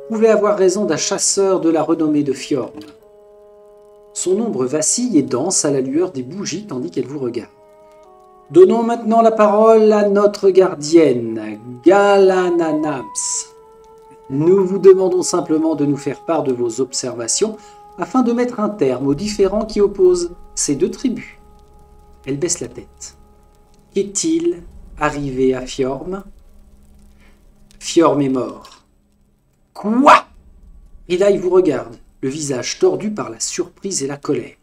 pouvait avoir raison d'un chasseur de la renommée de Fjorm. Son ombre vacille et danse à la lueur des bougies tandis qu'elle vous regarde. Donnons maintenant la parole à notre gardienne, Galananams. Nous vous demandons simplement de nous faire part de vos observations afin de mettre un terme aux différends qui opposent ces deux tribus. Elle baisse la tête. Qu'est-il arrivé à Fjorm? Fjorm est mort. Quoi? Ridaï vous regarde, le visage tordu par la surprise et la colère.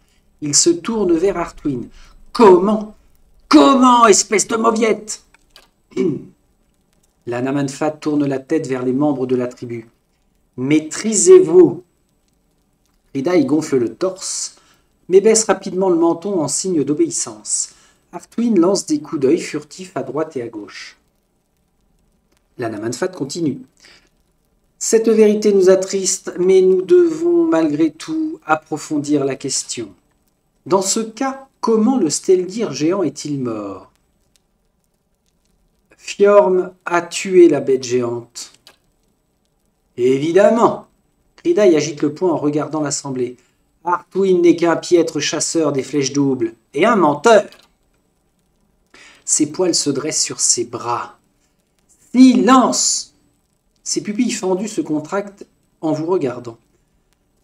Il se tourne vers Artwin. Comment? Comment, espèce de mauviette? La Namanfat tourne la tête vers les membres de la tribu. Maîtrisez-vous. Ridaï gonfle le torse, mais baisse rapidement le menton en signe d'obéissance. Artwin lance des coups d'œil furtifs à droite et à gauche. La Namanfat continue. Cette vérité nous attriste, mais nous devons malgré tout approfondir la question. Dans ce cas, comment le Stelgir géant est-il mort? Fjorm a tué la bête géante. Évidemment. Ridaï agite le poing en regardant l'assemblée. Artwin n'est qu'un piètre chasseur des flèches doubles et un menteur. Ses poils se dressent sur ses bras. Silence! Ses pupilles fendues se contractent en vous regardant.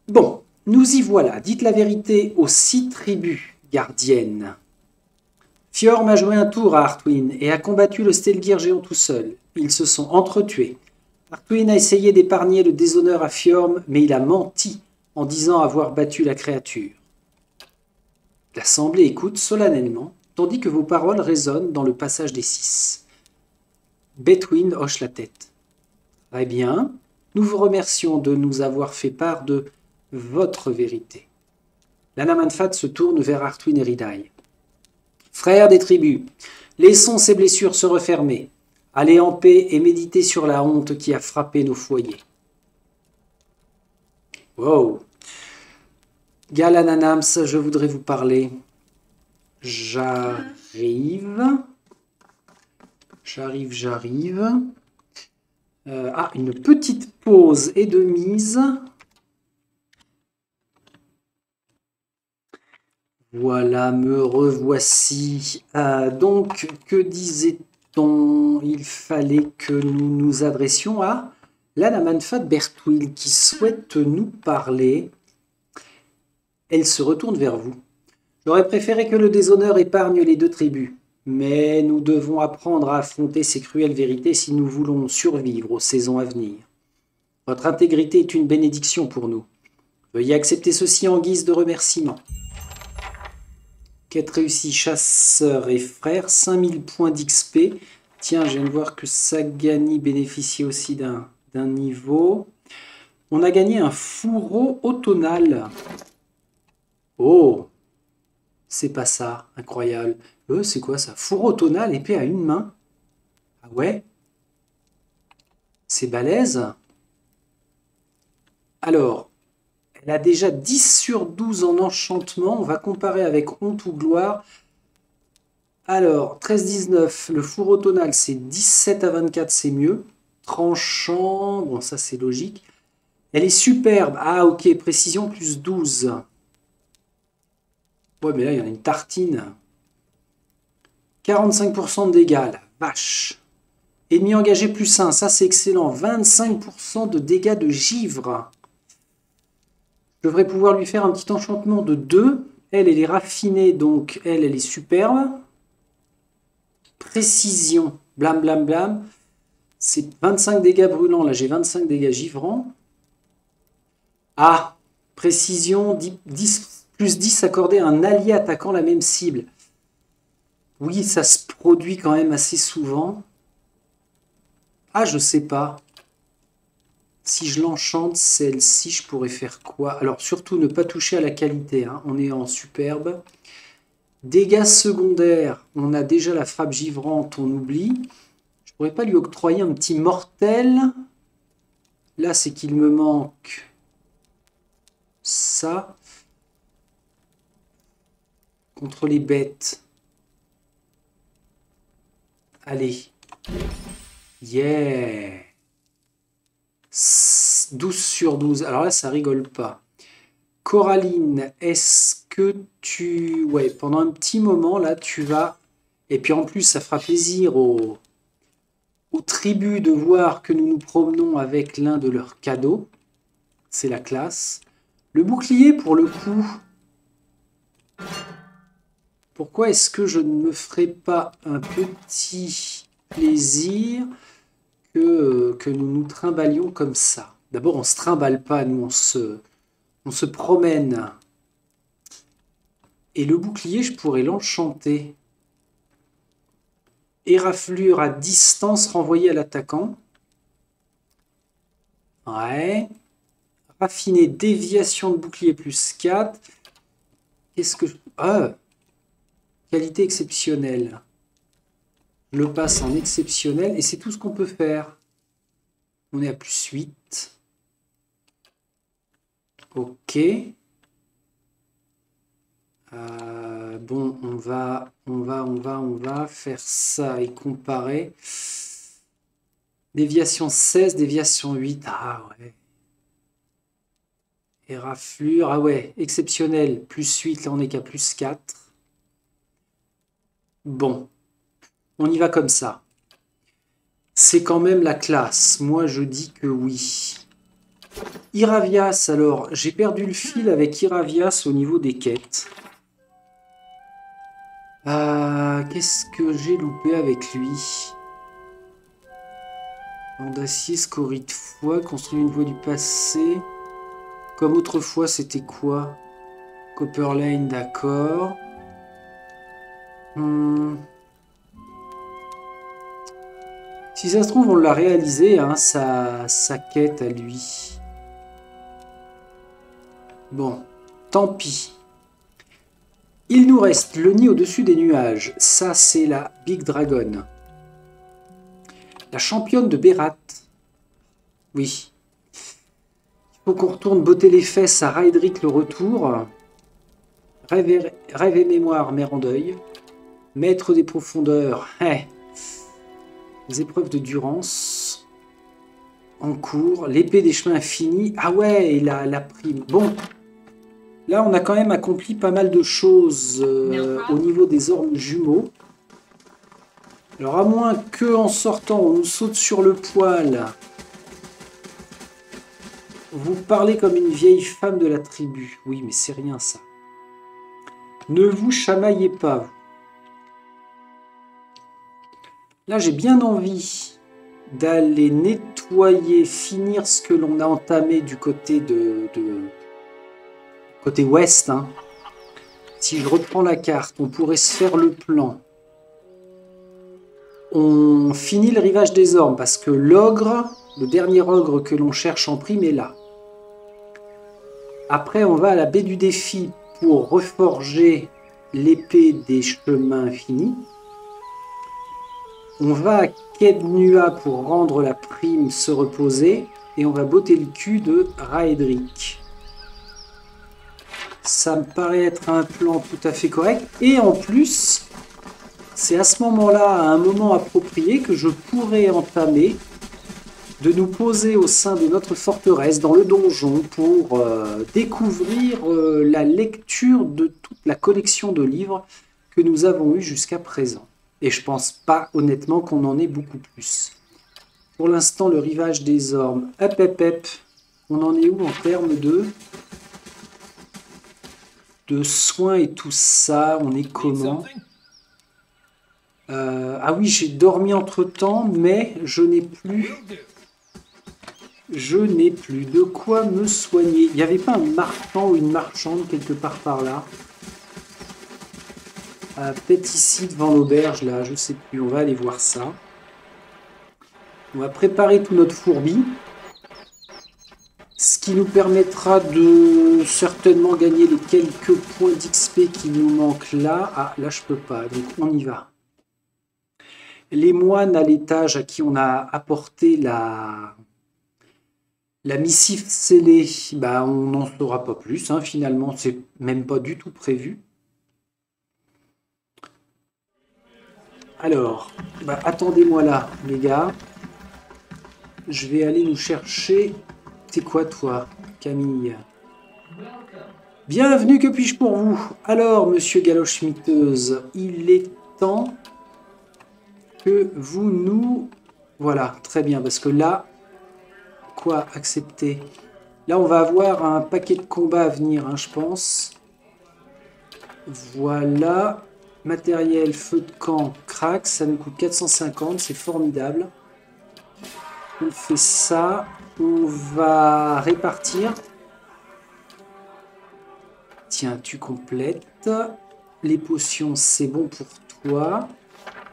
Bon, nous y voilà. Dites la vérité aux 6 tribus gardiennes. Fjorm a joué un tour à Artwin et a combattu le Stelgir géant tout seul. Ils se sont entretués. Artwin a essayé d'épargner le déshonneur à Fjorm, mais il a menti en disant avoir battu la créature. L'assemblée écoute solennellement, tandis que vos paroles résonnent dans le passage des 6. Betwin hoche la tête. Très bien, nous vous remercions de nous avoir fait part de votre vérité. La Namanfat se tourne vers Artwin et Ridaï. Frères des tribus, laissons ces blessures se refermer. Allez en paix et méditez sur la honte qui a frappé nos foyers. Wow. Galananams, je voudrais vous parler. J'arrive. Une petite pause est de mise. Voilà, me revoici. Donc, que disait-on? Il fallait que nous nous adressions à la Namanfat Bertwill qui souhaite nous parler. Elle se retourne vers vous. J'aurais préféré que le déshonneur épargne les 2 tribus, mais nous devons apprendre à affronter ces cruelles vérités si nous voulons survivre aux saisons à venir. Votre intégrité est une bénédiction pour nous. Veuillez accepter ceci en guise de remerciement. Quête réussie, chasseur et frère, 5000 points d'XP. Tiens, je viens de voir que Sagani bénéficie aussi d'un niveau. On a gagné un fourreau automnal. Oh, c'est pas ça, incroyable. C'est quoi ça? Fourreau automnal, épée à une main. Ah ouais? C'est balèze. Alors, elle a déjà 10 sur 12 en enchantement. On va comparer avec honte ou gloire. Alors, 13-19, le fourreau tonal, c'est 17 à 24, c'est mieux. Tranchant, bon, ça c'est logique. Elle est superbe. Ah, ok, précision plus 12. Ouais, mais là, il y en a une tartine. 45% de dégâts, la vache. Ennemi engagé plus 1, ça c'est excellent. 25% de dégâts de givre. Je devrais pouvoir lui faire un petit enchantement de 2. Elle est raffinée, donc elle est superbe. Précision, blam blam blam. C'est 25 dégâts brûlants, là j'ai 25 dégâts givrants. Ah, précision, 10, plus 10 accordé à un allié attaquant la même cible. Oui, ça se produit quand même assez souvent. Ah, je sais pas. Si je l'enchante, celle-ci, je pourrais faire quoi? Alors, surtout, ne pas toucher à la qualité. Hein. On est en superbe. Dégâts secondaires. On a déjà la frappe givrante, on oublie. Je pourrais pas lui octroyer un petit mortel. Là, c'est qu'il me manque ça. Contre les bêtes. Allez. Yeah. 12 sur 12. Alors là, ça rigole pas. Coraline, est-ce que tu... Ouais, pendant un petit moment, là, tu vas... Et puis en plus, ça fera plaisir aux tribus de voir que nous nous promenons avec l'un de leurs cadeaux. C'est la classe. Le bouclier, pour le coup... Pourquoi est-ce que je ne me ferais pas un petit plaisir que nous nous trimballions comme ça? D'abord, on se trimballe pas, nous, on se promène. Et le bouclier, je pourrais l'enchanter. Éraflure à distance renvoyée à l'attaquant. Ouais. Raffiner, déviation de bouclier plus 4. Qu'est-ce que... Ah, qualité exceptionnelle. Je le passe en exceptionnel et c'est tout ce qu'on peut faire. On est à plus 8. Ok. Bon, on va faire ça et comparer. Déviation 16, déviation 8. Ah ouais. Éraflure, ah ouais, exceptionnel. Plus 8, là on est qu'à plus 4. Bon, on y va comme ça. C'est quand même la classe. Moi, je dis que oui. Iravias, alors, j'ai perdu le fil avec Iravias au niveau des quêtes. Qu'est-ce que j'ai loupé avec lui? Banc d'acier, scorie de foi, construire une voie du passé. Comme autrefois, c'était quoi? Copper Lane, d'accord. Si ça se trouve, on l'a réalisé, hein, sa quête à lui. Bon, tant pis. Il nous reste le nid au-dessus des nuages. Ça, c'est la Big Dragon. La championne de Berat. Oui. Il faut qu'on retourne botter les fesses à Raedric le retour. Rêve et mémoire, mère en deuil. Maître des profondeurs. Les épreuves de Durance. En cours. L'épée des chemins infinis. Ah ouais, et la prime. Bon. Là, on a quand même accompli pas mal de choses au niveau des ormes jumeaux. Alors, à moins qu'en sortant, on nous saute sur le poil. Vous parlez comme une vieille femme de la tribu. Oui, mais c'est rien, ça. Ne vous chamaillez pas, vous. Là, j'ai bien envie d'aller nettoyer, finir ce que l'on a entamé du côté côté ouest. Hein. Si je reprends la carte, on pourrait se faire le plan. On finit le rivage des ormes parce que l'ogre, le dernier ogre que l'on cherche en prime est là. Après, on va à la baie du défi pour reforger l'épée des chemins infinis. On va à Kednua pour rendre la prime se reposer. Et on va botter le cul de Raedric. Ça me paraît être un plan tout à fait correct. Et en plus, c'est à ce moment-là, à un moment approprié, que je pourrais entamer de nous poser au sein de notre forteresse, dans le donjon, pour découvrir la lecture de toute la collection de livres que nous avons eu jusqu'à présent. Et je pense pas, honnêtement, qu'on en ait beaucoup plus. Pour l'instant, le rivage des ormes, hep. On en est où en termes de soins et tout ça? On est comment? Ah oui, j'ai dormi entre-temps, mais je n'ai plus de quoi me soigner. Il n'y avait pas un marchand ou une marchande quelque part par là? Peut-être ici devant l'auberge, là, je sais plus. On va aller voir ça. On va préparer tout notre fourbi. Ce qui nous permettra de certainement gagner les quelques points d'XP qui nous manquent là. Ah, là, je peux pas. Donc, on y va. Les moines à l'étage à qui on a apporté la missive scellée, bah, on n'en saura pas plus. Hein, finalement, c'est même pas du tout prévu. Alors, bah, attendez-moi là, les gars. Je vais aller nous chercher... C'est quoi, toi, Camille? Bienvenue, que puis-je pour vous? Alors, monsieur Galoche-Miteuse, il est temps que vous nous... Voilà, très bien, parce que là... Quoi, accepter? Là, on va avoir un paquet de combats à venir, hein, je pense. Voilà. Matériel, feu de camp, crack, ça nous coûte 450, c'est formidable. On fait ça. On va répartir. Tiens, tu complètes. Les potions, c'est bon pour toi.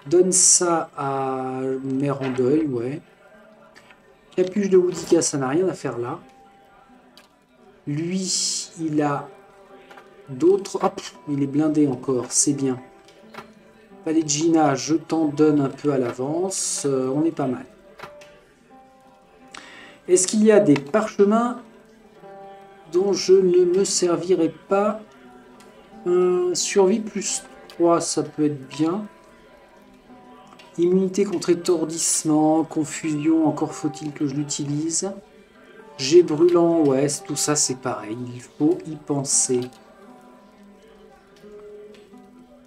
Donne ça à Mère en deuil, ouais. Capuche de Woodika, ça n'a rien à faire là. Lui, il a d'autres... Hop, il est blindé encore, c'est bien. Palais de Gina, je t'en donne un peu à l'avance. On est pas mal. Est-ce qu'il y a des parchemins dont je ne me servirai pas? Survie plus 3, ça peut être bien. Immunité contre étourdissement, confusion, encore faut-il que je l'utilise. Jet brûlant, ouais, tout ça c'est pareil, il faut y penser.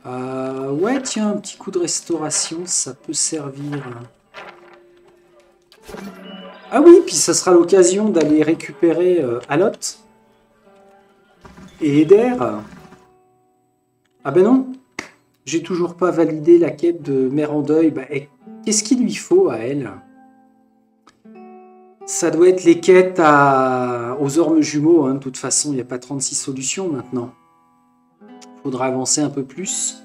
Ouais, tiens, un petit coup de restauration, ça peut servir. Ah oui, puis ça sera l'occasion d'aller récupérer Alot et Eder. Ah ben non, j'ai toujours pas validé la quête de Mère en deuil. Bah, qu'est-ce qu'il lui faut à elle? Ça doit être les quêtes aux ormes jumeaux, hein. De toute façon, il n'y a pas 36 solutions maintenant. Faudra avancer un peu plus.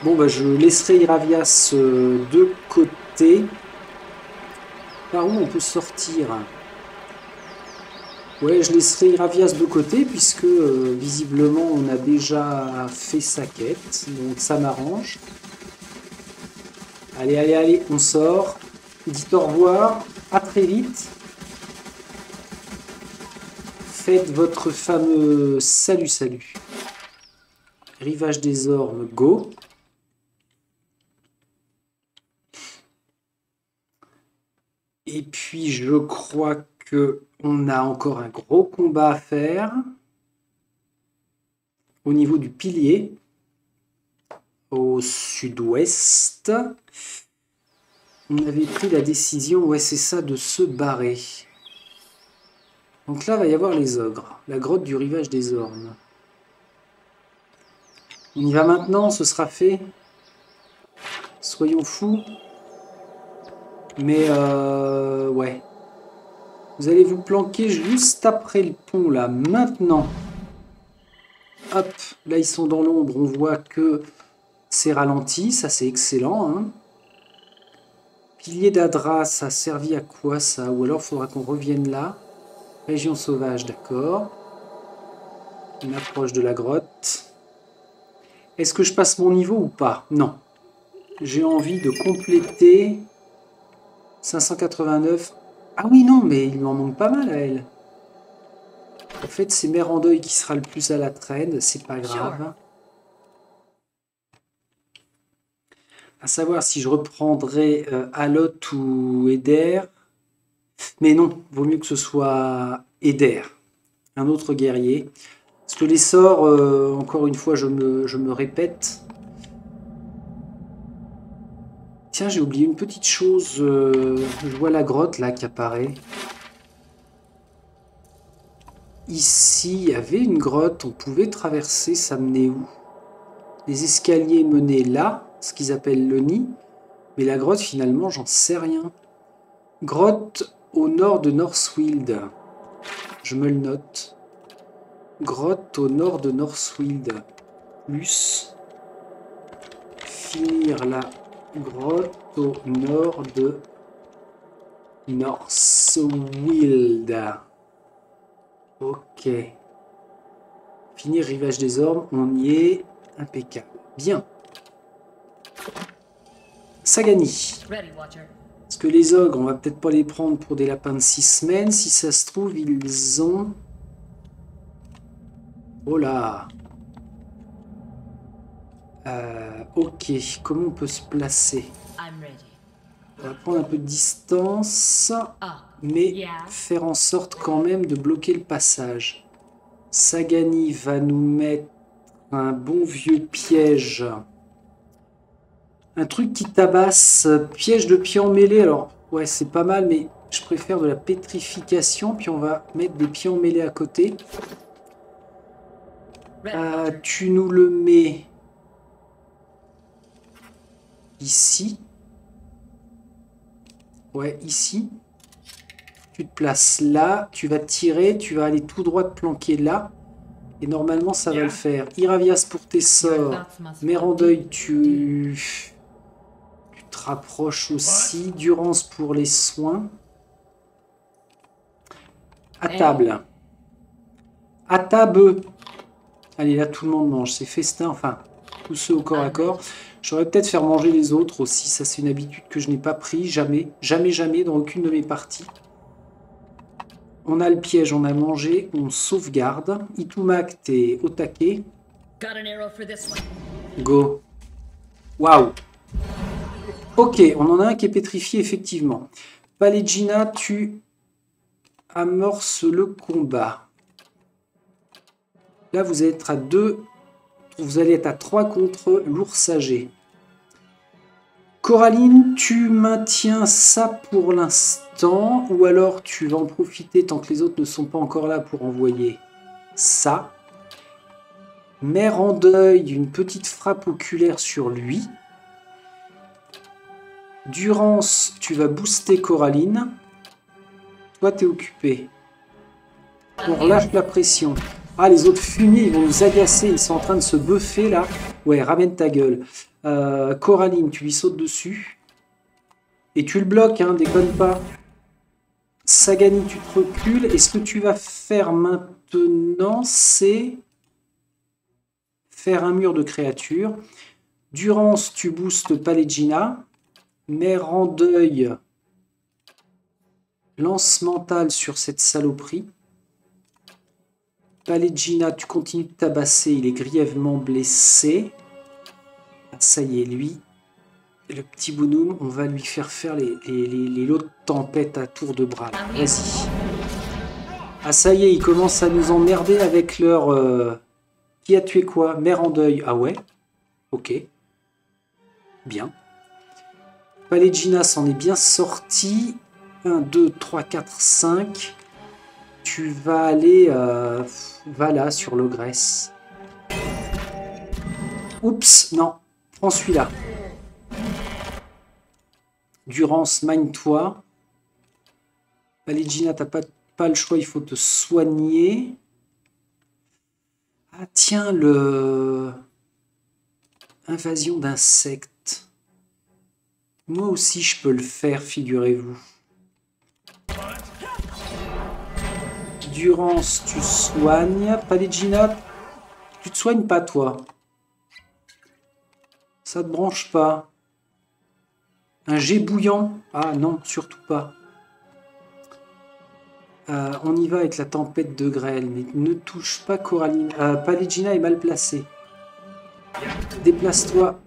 Bon, bah, je laisserai Iravias de côté. Par où on peut sortir? Ouais, je laisserai Iravias de côté, puisque visiblement, on a déjà fait sa quête. Donc, ça m'arrange. Allez, allez, allez, on sort. Dites au revoir. À très vite. Faites votre fameux salut, salut. Rivage des ormes, go. Et puis, je crois que on a encore un gros combat à faire. Au niveau du pilier. Au sud-ouest. On avait pris la décision, ouais, c'est ça, de se barrer. Donc là, il va y avoir les ogres. La grotte du rivage des ormes. On y va maintenant, ce sera fait. Soyons fous. Mais ouais. Vous allez vous planquer juste après le pont, là, maintenant. Hop, là ils sont dans l'ombre, on voit que c'est ralenti, ça c'est excellent. Hein. Pilier d'Adra, ça a servi à quoi ça? Ou alors il faudra qu'on revienne là. Région sauvage, d'accord. On approche de la grotte. Est-ce que je passe mon niveau ou pas? Non. J'ai envie de compléter 589. Ah oui, non, mais il lui en manque pas mal à elle. En fait, c'est Mère en deuil qui sera le plus à la traîne, c'est pas grave. À savoir si je reprendrai Alot ou Eder. Mais non, vaut mieux que ce soit Eder, un autre guerrier. Parce que les sorts, encore une fois, je me répète. Tiens, j'ai oublié une petite chose. Je vois la grotte là qui apparaît. Ici, il y avait une grotte, on pouvait traverser, ça menait où? Les escaliers menaient là, ce qu'ils appellent le nid. Mais la grotte, finalement, j'en sais rien. Grotte au nord de Northwild. Je me le note. Grotte au nord de Northwild. Plus. Finir la grotte au nord de Northwild. Ok. Finir Rivage des Ormes, on y est. Impeccable. Bien. Sagani. Parce que les ogres, on va peut-être pas les prendre pour des lapins de 6 semaines. Si ça se trouve, ils ont... Oh là. Ok. Comment on peut se placer? On va prendre un peu de distance. Mais faire en sorte quand même de bloquer le passage. Sagani va nous mettre un bon vieux piège. Un truc qui tabasse. Piège de pied en mêlée. Alors, ouais, c'est pas mal, mais je préfère de la pétrification. Puis on va mettre des pieds en mêlée à côté. Tu nous le mets ici. Ouais, ici. Tu te places là. Tu vas tirer. Tu vas aller tout droit te planquer là. Et normalement, ça va le faire. Iravias pour tes sorts. Mérandeuil, tu te rapproches aussi. Durance pour les soins. À table. À table. Allez, là, tout le monde mange. C'est festin. Enfin, tous ceux au corps à corps. J'aurais peut-être faire manger les autres aussi. Ça, c'est une habitude que je n'ai pas pris. Jamais. Jamais, jamais dans aucune de mes parties. On a le piège, on a mangé, on sauvegarde. Itumak, t'es au taquet. Go. Waouh. Ok, on en a un qui est pétrifié, effectivement. Palegina, tu amorces le combat. Là, vous allez être à 2. Vous allez être à 3 contre l'ours âgé. Coraline, tu maintiens ça pour l'instant, ou alors tu vas en profiter tant que les autres ne sont pas encore là pour envoyer ça. Mère en deuil, une petite frappe oculaire sur lui. Durance, tu vas booster Coraline. Toi, t'es occupé. On relâche la pression. Ah, les autres fumiers, ils vont nous agacer. Ils sont en train de se buffer, là. Ouais, ramène ta gueule. Coraline, tu lui sautes dessus. Et tu le bloques, hein, déconne pas. Sagani, tu te recules. Et ce que tu vas faire maintenant, c'est faire un mur de créatures. Durance, tu boostes Palegina. Mère en deuil. Lance mental sur cette saloperie. Palegina, tu continues de tabasser. Il est grièvement blessé. Ah, ça y est, lui, le petit bonhomme, on va lui faire les lots de tempête à tour de bras. Vas-y. Ah, ça y est, ils commencent à nous emmerder avec leur... Qui a tué quoi? Mère en deuil. Ah ouais? Ok. Bien. Palegina s'en est bien sorti. 1, 2, 3, 4, 5. Tu vas aller... va là, sur l'ogresse. Oups, non. Prends celui-là. Durance, mine-toi. Palegina, t'as pas le choix, il faut te soigner. Ah tiens, le... Invasion d'insectes. Moi aussi, je peux le faire, figurez-vous. Durance, tu soignes. Palegina, tu te soignes pas, toi. Ça te branche pas. Un jet bouillant? Ah non, surtout pas. On y va avec la tempête de grêle, mais ne touche pas Coraline. Palegina est mal placée. Déplace-toi.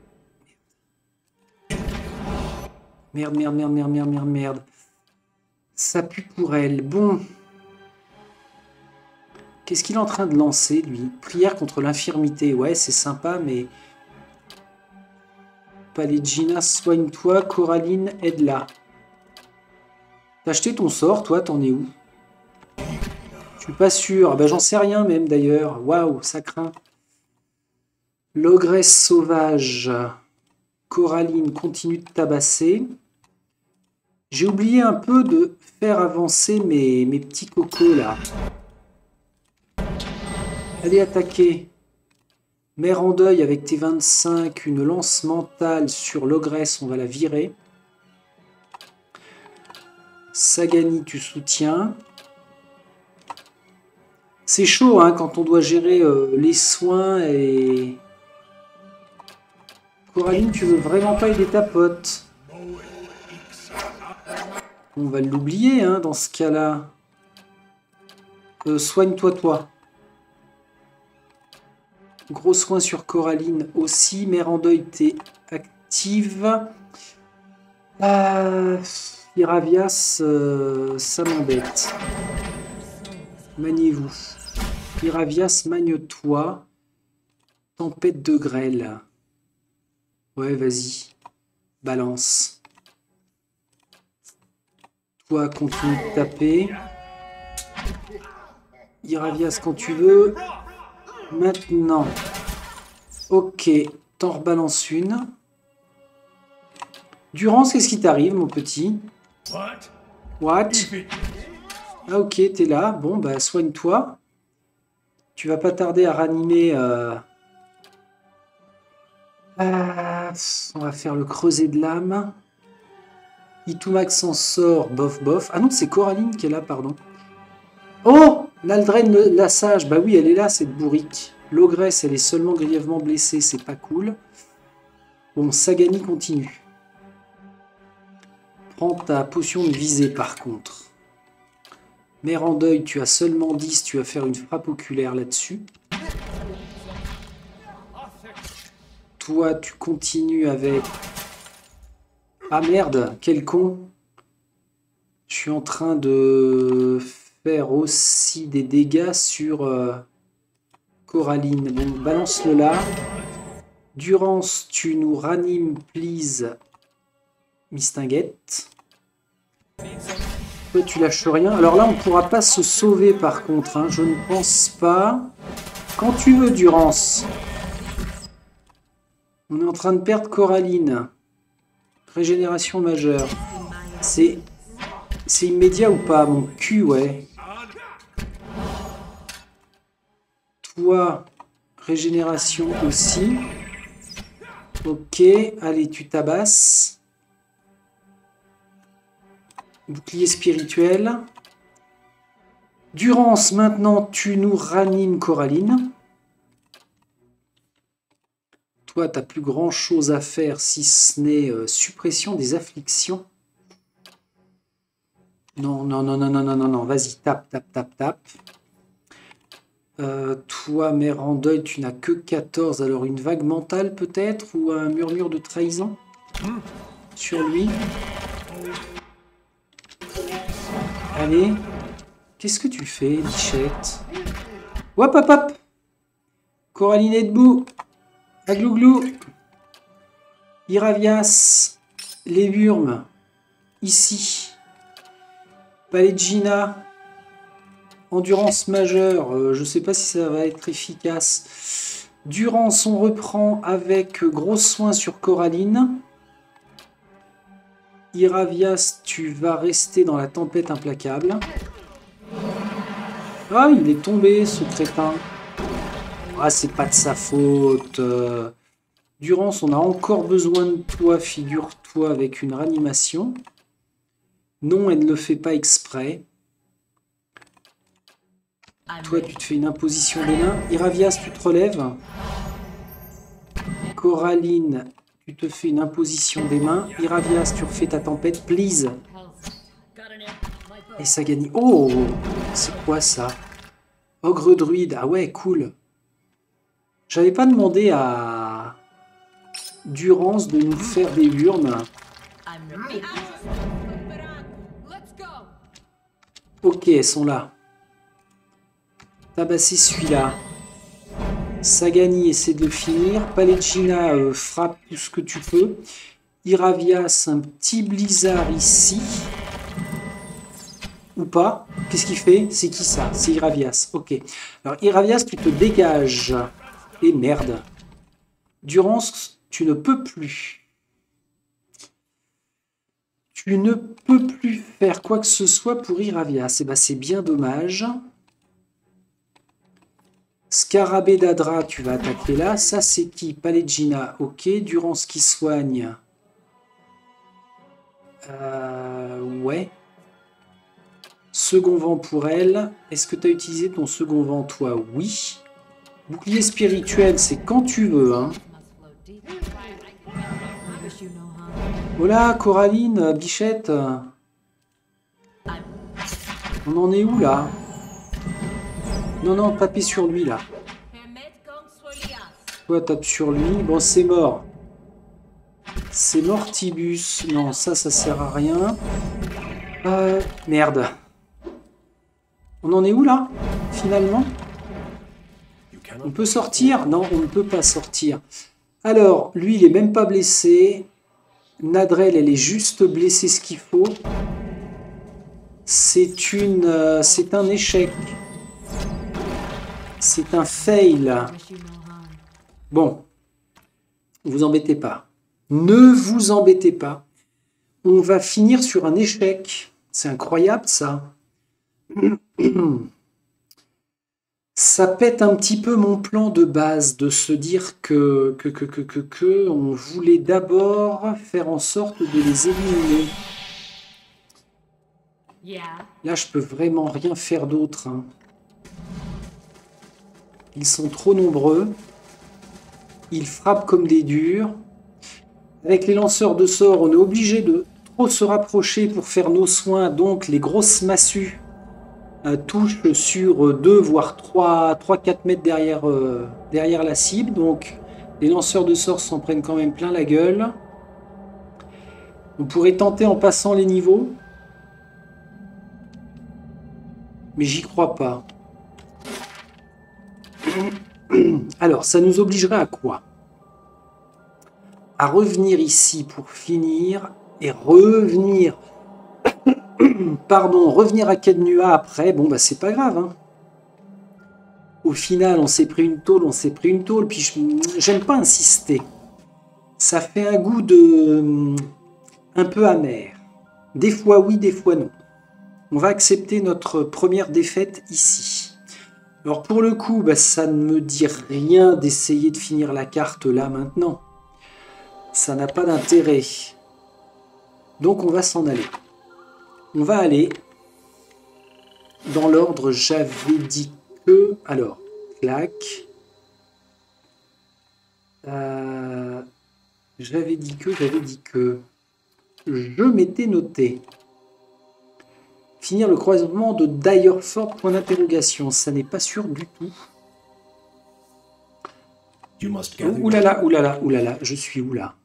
Merde, merde, merde, merde, merde, merde, merde. Ça pue pour elle. Bon. Qu'est-ce qu'il est en train de lancer, lui? Prière contre l'infirmité. Ouais, c'est sympa, mais... Palegina, soigne-toi. Coraline, aide-la. T'as acheté ton sort, toi, t'en es où? Je suis pas sûr. Ben, j'en sais rien même, d'ailleurs. Waouh, ça craint. L'ogresse sauvage. Coraline continue de tabasser. J'ai oublié un peu de faire avancer mes petits cocos, là. Allez, attaquer. Mère en deuil avec tes 25. Une lance mentale sur l'ogresse. On va la virer. Sagani, tu soutiens. C'est chaud, hein, quand on doit gérer les soins et... Coraline, tu veux vraiment pas aider ta pote? On va l'oublier, hein, dans ce cas-là. Soigne-toi, toi. Gros soin sur Coraline aussi. Mère en deuil, t'es active. Iravias, ça m'embête. Maniez-vous. Iravias, magne-toi. Tempête de grêle. Ouais, vas-y. Balance. Toi, continue de taper. Iravias quand tu veux. Maintenant. Ok, t'en rebalance une. Durance, qu'est-ce qui t'arrive, mon petit? What? Ah ok, t'es là. Bon, bah soigne-toi. Tu vas pas tarder à ranimer... on va faire le creuset de l'âme. Itumax s'en sort, bof bof. Ah non, c'est Coraline qui est là, pardon. Oh! Naldren la sage. Bah oui, elle est là, cette bourrique. L'ogresse, elle est seulement grièvement blessée, c'est pas cool. Bon, Sagani continue. Prends ta potion de visée, par contre. Mère en deuil, tu as seulement 10, tu vas faire une frappe oculaire là-dessus. Toi, tu continues avec... Ah merde, quel con. Je suis en train de faire aussi des dégâts sur Coraline. Bon, balance-le là. Durance, tu nous ranimes, please. Mistinguette. Toi, tu lâches rien. Alors là, on ne pourra pas se sauver par contre. Hein. Je ne pense pas. Quand tu veux, Durance. On est en train de perdre Coraline. Régénération majeure. C'est immédiat ou pas? Mon cul, ouais. Toi, régénération aussi. Ok, allez, tu tabasses. Bouclier spirituel. Durance, maintenant, tu nous ranimes, Coraline. Toi, t'as plus grand chose à faire si ce n'est suppression des afflictions. Non, non, non, non, non, non, non, non. Vas-y, tape, tape, tape, tape. Toi, mère en deuil, tu n'as que 14. Alors, une vague mentale, peut-être? Ou un murmure de trahison sur lui. Allez. Qu'est-ce que tu fais, Bichette? Hop, hop, hop. Coraline est debout. Aglouglou. Iravias. Les Burmes. Ici. Palegina. Endurance majeure. Je ne sais pas si ça va être efficace. Durance, on reprend avec gros soin sur Coraline. Iravias, tu vas rester dans la tempête implacable. Ah, il est tombé, ce crétin. Ah, c'est pas de sa faute. Durance, on a encore besoin de toi, figure-toi, avec une ranimation. Non, elle ne le fait pas exprès. Toi, tu te fais une imposition des mains. Iravias, tu te relèves. Coraline, tu te fais une imposition des mains. Iravias, tu refais ta tempête, please. Et ça gagne. Oh, c'est quoi ça? Ogre druide. Ah ouais, cool. J'avais pas demandé à Durance de nous faire des urnes. Ok, elles sont là. Tabasser celui-là. Sagani essaie de le finir. Palegina frappe tout ce que tu peux. Iravias, un petit blizzard ici. Ou pas? Qu'est-ce qu'il fait? C'est qui ça? C'est Iravias. Ok. Alors Iravias, tu te dégages. Et merde. Durance, tu ne peux plus. Tu ne peux plus faire quoi que ce soit pour Iravias. Et ben c'est bien dommage. Scarabée d'Adra, tu vas attaquer là. Ça, c'est qui? Palegina, ok. Durance qui soigne. Ouais. Second vent pour elle. Est-ce que tu as utilisé ton second vent, toi? Oui. Bouclier spirituel, c'est quand tu veux, hein. Voilà, Coraline, Bichette. On en est où, là? Non, non, tapez sur lui, là. Toi, tape sur lui. Bon, c'est mort. C'est Mortibus. Non, ça sert à rien. Merde. On en est où, là, finalement? On peut sortir? Non, on ne peut pas sortir. Alors, lui, il est même pas blessé. Nadrel, elle est juste blessée ce qu'il faut. C'est un échec. C'est un fail. Wish you no harm. Bon, vous embêtez pas. Ne vous embêtez pas. On va finir sur un échec. C'est incroyable, ça. Ça pète un petit peu mon plan de base de se dire que on voulait d'abord faire en sorte de les éliminer. Yeah. Là, je peux vraiment rien faire d'autre, hein. Ils sont trop nombreux. Ils frappent comme des durs. Avec les lanceurs de sorts, on est obligé de trop se rapprocher pour faire nos soins. Donc, les grosses massues touchent sur 2 voire 3-4 mètres derrière la cible. Donc, les lanceurs de sorts s'en prennent quand même plein la gueule. On pourrait tenter en passant les niveaux. Mais j'y crois pas. Alors, ça nous obligerait à quoi? À revenir ici pour finir et revenir... Pardon, revenir à Kednua après. Bon, bah c'est pas grave, hein. Au final, on s'est pris une tôle, puis j'aime pas insister. Ça fait un goût de... un peu amer. Des fois oui, des fois non. On va accepter notre première défaite ici. Alors pour le coup, bah, ça ne me dit rien d'essayer de finir la carte là maintenant. Ça n'a pas d'intérêt. Donc on va s'en aller. On va aller dans l'ordre, j'avais dit que... Alors, clac. J'avais dit que... Je m'étais noté. Finir le croisement de Direford, point d'interrogation. Ça n'est pas sûr du tout. Oulala, oulala, oulala, je suis où là?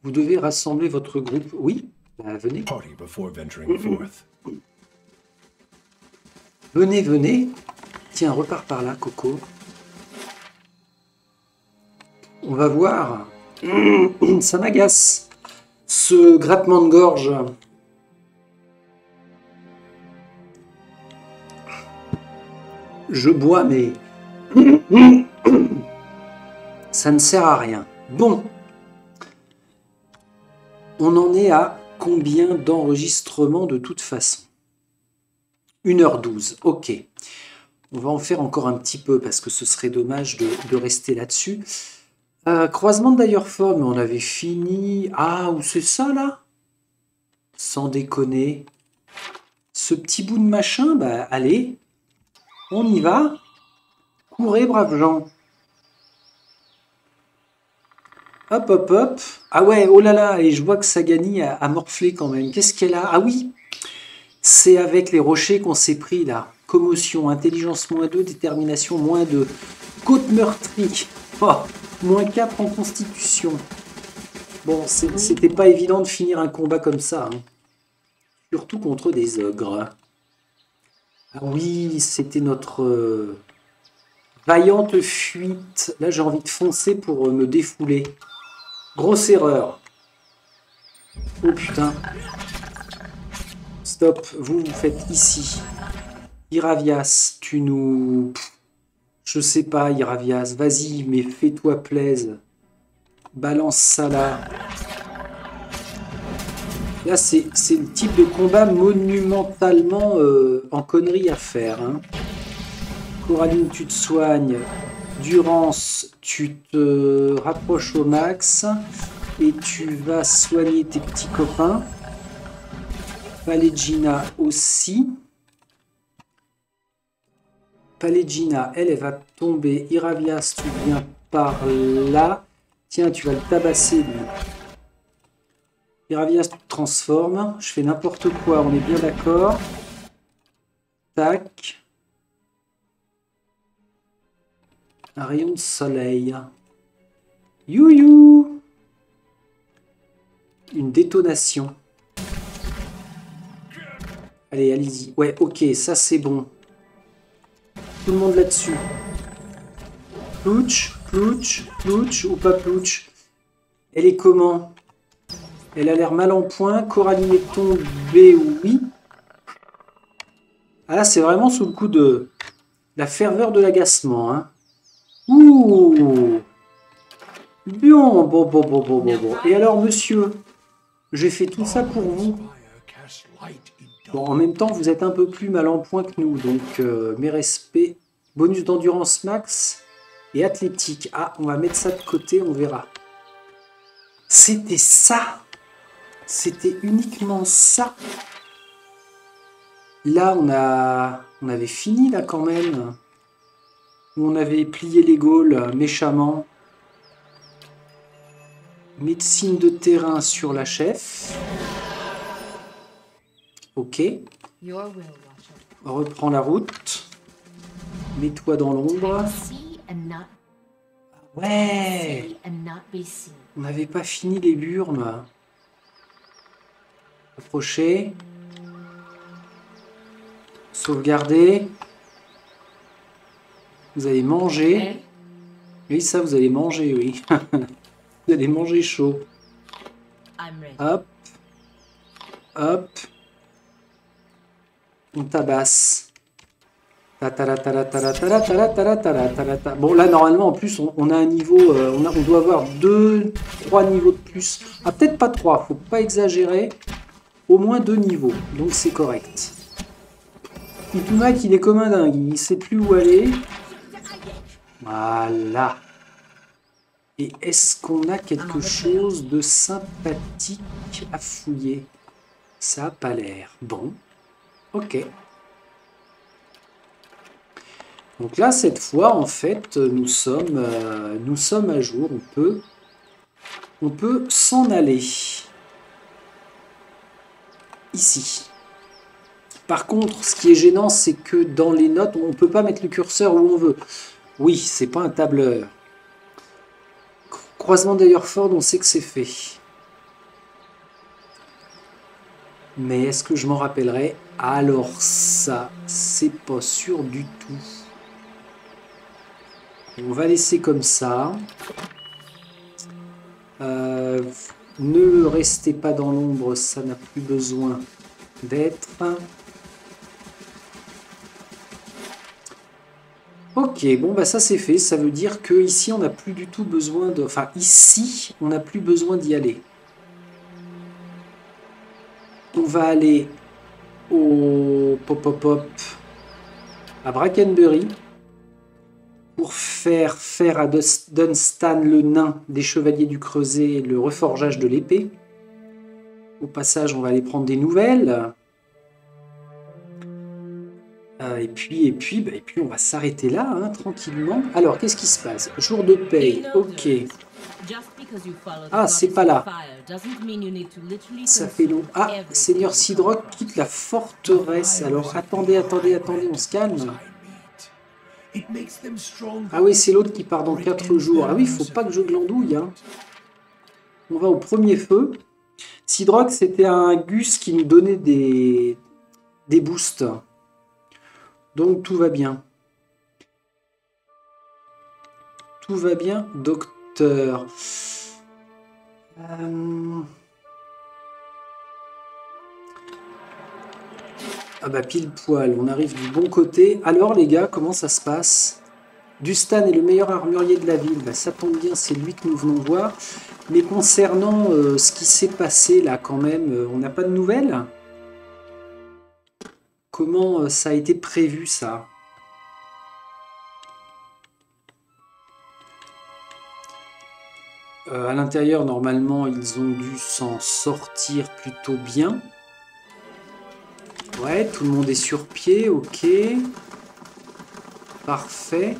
Vous devez rassembler votre groupe. Oui, bah, venez. Venez, venez. Tiens, repars par là, Coco. On va voir. Ça m'agace. Ce grattement de gorge. Je bois, mais... ça ne sert à rien. Bon. On en est à combien d'enregistrements de toute façon? 1h12, ok. On va en faire encore un petit peu parce que ce serait dommage de rester là-dessus. Croisement de Direford, mais on avait fini... Ah, où c'est ça, là? Sans déconner. Ce petit bout de machin, bah allez. On y va. Courez, braves gens. Hop, hop, hop. Ah ouais, oh là là, et je vois que Sagani a morflé quand même. Qu'est-ce qu'elle a? Ah oui, c'est avec les rochers qu'on s'est pris là. Commotion, intelligence -2, détermination -2. Côte meurtrie. Oh, -4 en constitution. Bon, c'était pas évident de finir un combat comme ça, hein. Surtout contre des ogres. Ah oui, c'était notre vaillante fuite. Là, j'ai envie de foncer pour me défouler. Grosse erreur. Oh putain. Stop, vous faites ici. Iravias, tu nous... Je sais pas, Iravias. Vas-y, mais fais-toi plaise. Balance ça là. Là, c'est le type de combat monumentalement en connerie à faire, hein. Coraline, tu te soignes. Durance, tu te rapproches au max. Et tu vas soigner tes petits copains. Palegina aussi. Palegina, elle va tomber. Iravias, tu viens par là. Tiens, tu vas le tabasser, lui. Iravias, tu te transformes. Je fais n'importe quoi, on est bien d'accord. Tac. Un rayon de soleil. Youhou! Une détonation. Allez, allez-y. Ouais, ok, ça c'est bon. Tout le monde là-dessus. Plouch, plouch, plouch ou pas plouch. Elle est comment? Elle a l'air mal en point. Coraline est tombée, oui. Ah là, c'est vraiment sous le coup de la ferveur de l'agacement. Hein. Ouh. Bien, bon. Et alors, monsieur, j'ai fait tout ça pour vous. Bon, en même temps, vous êtes un peu plus mal en point que nous, donc mes respects. Bonus d'endurance max et athlétique. Ah, on va mettre ça de côté, on verra. C'était ça. C'était uniquement ça. Là, on avait fini, là, quand même. On avait plié les Gaules méchamment. Médecine de terrain sur la chef. Ok. Reprends la route. Mets-toi dans l'ombre. Ouais. On n'avait pas fini les burnes. Approchez. Sauvegarder. Vous allez manger. Oui, ça, vous allez manger, oui. Vous allez manger chaud. Hop. Hop. On tabasse. Bon, là, normalement, en plus, on a un niveau... on doit avoir 3 niveaux de plus. Ah, peut-être pas 3, faut pas exagérer. Au moins 2 niveaux, donc c'est correct. Itunak, il est comme un dingue, il sait plus où aller. Voilà. Et est-ce qu'on a quelque chose de sympathique à fouiller? Ça n'a pas l'air. Bon. Ok. Donc là, cette fois, en fait, nous sommes à jour. On peut s'en aller. Ici. Par contre, ce qui est gênant, c'est que dans les notes, on ne peut pas mettre le curseur où on veut. Oui, c'est pas un tableur. Croisement d'Ayerford, on sait que c'est fait. Mais est-ce que je m'en rappellerai? Alors ça, c'est pas sûr du tout. On va laisser comme ça. Ne restez pas dans l'ombre, ça n'a plus besoin d'être. Ok, bon bah ça c'est fait, ça veut dire que ici on n'a plus du tout besoin de... Enfin ici, on n'a plus besoin d'y aller. On va aller au à Brackenbury pour faire à Dunstan le nain des Chevaliers du Creuset le reforgeage de l'épée. Au passage, on va aller prendre des nouvelles. Et puis, on va s'arrêter là, hein, tranquillement. Alors, qu'est-ce qui se passe? Jour de paye, ok. Ah, c'est pas là. Ça fait long. Ah, Seigneur Sidrock quitte la forteresse. Alors, attendez, on se calme. Ah oui, c'est l'autre qui part dans 4 jours. Ah oui, il faut pas que je glandouille. Hein. On va au premier feu. Sidrock, c'était un Gus qui nous donnait des boosts. Donc, tout va bien. Tout va bien, docteur. Ah bah pile poil, on arrive du bon côté. Alors les gars, comment ça se passe? Dunstan est le meilleur armurier de la ville. Bah, ça tombe bien, c'est lui que nous venons voir. Mais concernant ce qui s'est passé là quand même, on n'a pas de nouvelles? Comment ça a été prévu ça? À l'intérieur, normalement, ils ont dû s'en sortir plutôt bien. Ouais, tout le monde est sur pied, ok. Parfait.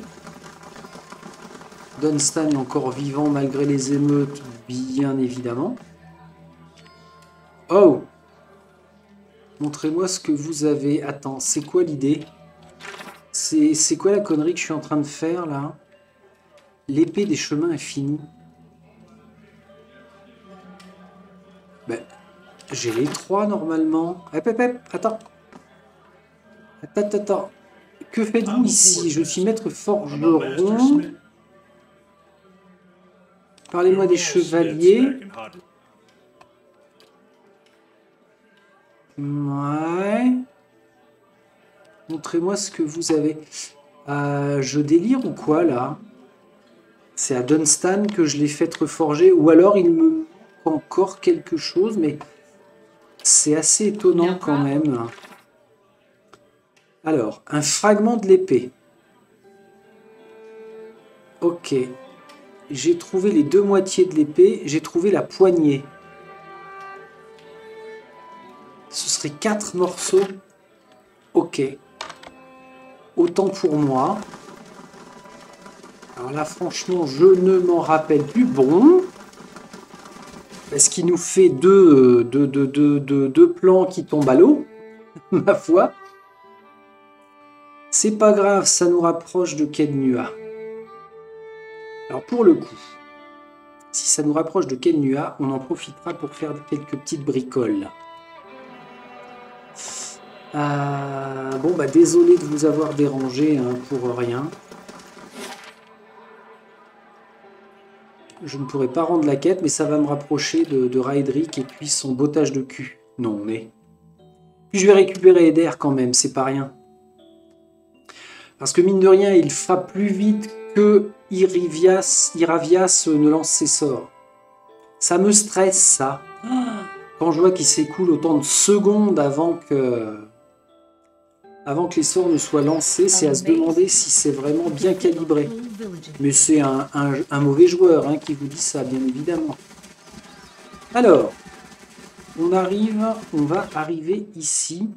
Dunstan est encore vivant malgré les émeutes, bien évidemment. Oh! Montrez-moi ce que vous avez. Attends, c'est quoi l'idée? C'est quoi la connerie que je suis en train de faire, là? L'épée des chemins infinis. Ben, j'ai les 3, normalement. Hop, attends. Attends. Que faites-vous ici? Je suis maître forgeron. Parlez-moi des chevaliers. Ouais. Montrez-moi ce que vous avez. Je délire ou quoi, là? C'est à Dunstan que je l'ai fait reforger. Ou alors, il me manque encore quelque chose, mais c'est assez étonnant quand même. Alors, un fragment de l'épée. Ok. J'ai trouvé les deux moitiés de l'épée. J'ai trouvé la poignée. Ce serait 4 morceaux. Ok. Autant pour moi. Alors là, franchement, je ne m'en rappelle plus. Bon. Est-ce qu'il nous fait deux plans qui tombent à l'eau? Ma foi. C'est pas grave, ça nous rapproche de Kenua. Alors pour le coup, si ça nous rapproche de Kenua, on en profitera pour faire quelques petites bricoles. Bon, bah désolé de vous avoir dérangé hein, pour rien. Je ne pourrai pas rendre la quête, mais ça va me rapprocher de Raedric et puis son bottage de cul. Non, mais... Puis je vais récupérer Eder quand même, c'est pas rien. Parce que mine de rien, il frappe plus vite que Iravias ne lance ses sorts. Ça me stresse, ça. Quand je vois qu'il s'écoule autant de secondes avant que les sorts ne soient lancés, c'est à se demander si c'est vraiment bien calibré. Mais c'est un mauvais joueur hein, qui vous dit ça, bien évidemment. Alors, on va arriver ici.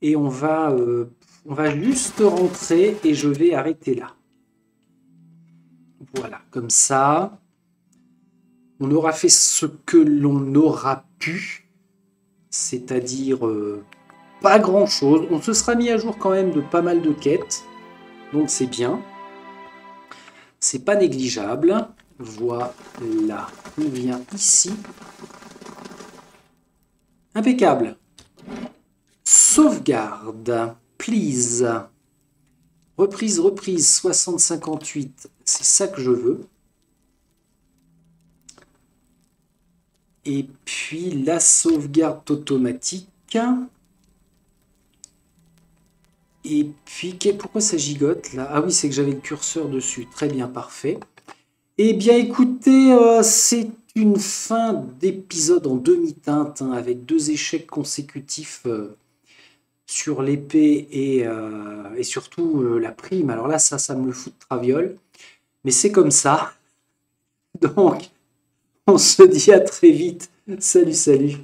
Et on va juste rentrer et je vais arrêter là. Voilà, comme ça. On aura fait ce que l'on aura pu. C'est-à-dire pas grand-chose. On se sera mis à jour quand même de pas mal de quêtes. Donc c'est bien. C'est pas négligeable. Voilà. On vient ici. Impeccable. Sauvegarde. Please. Reprise, 60-58. C'est ça que je veux. Et puis la sauvegarde automatique. Et puis, pourquoi ça gigote là? Ah oui, c'est que j'avais le curseur dessus. Très bien, parfait. Eh bien, écoutez, c'est une fin d'épisode en demi-teinte, hein, avec 2 échecs consécutifs sur l'épée et surtout la prime. Alors là, ça me le fout de traviole. Mais c'est comme ça. Donc, on se dit à très vite. Salut, salut.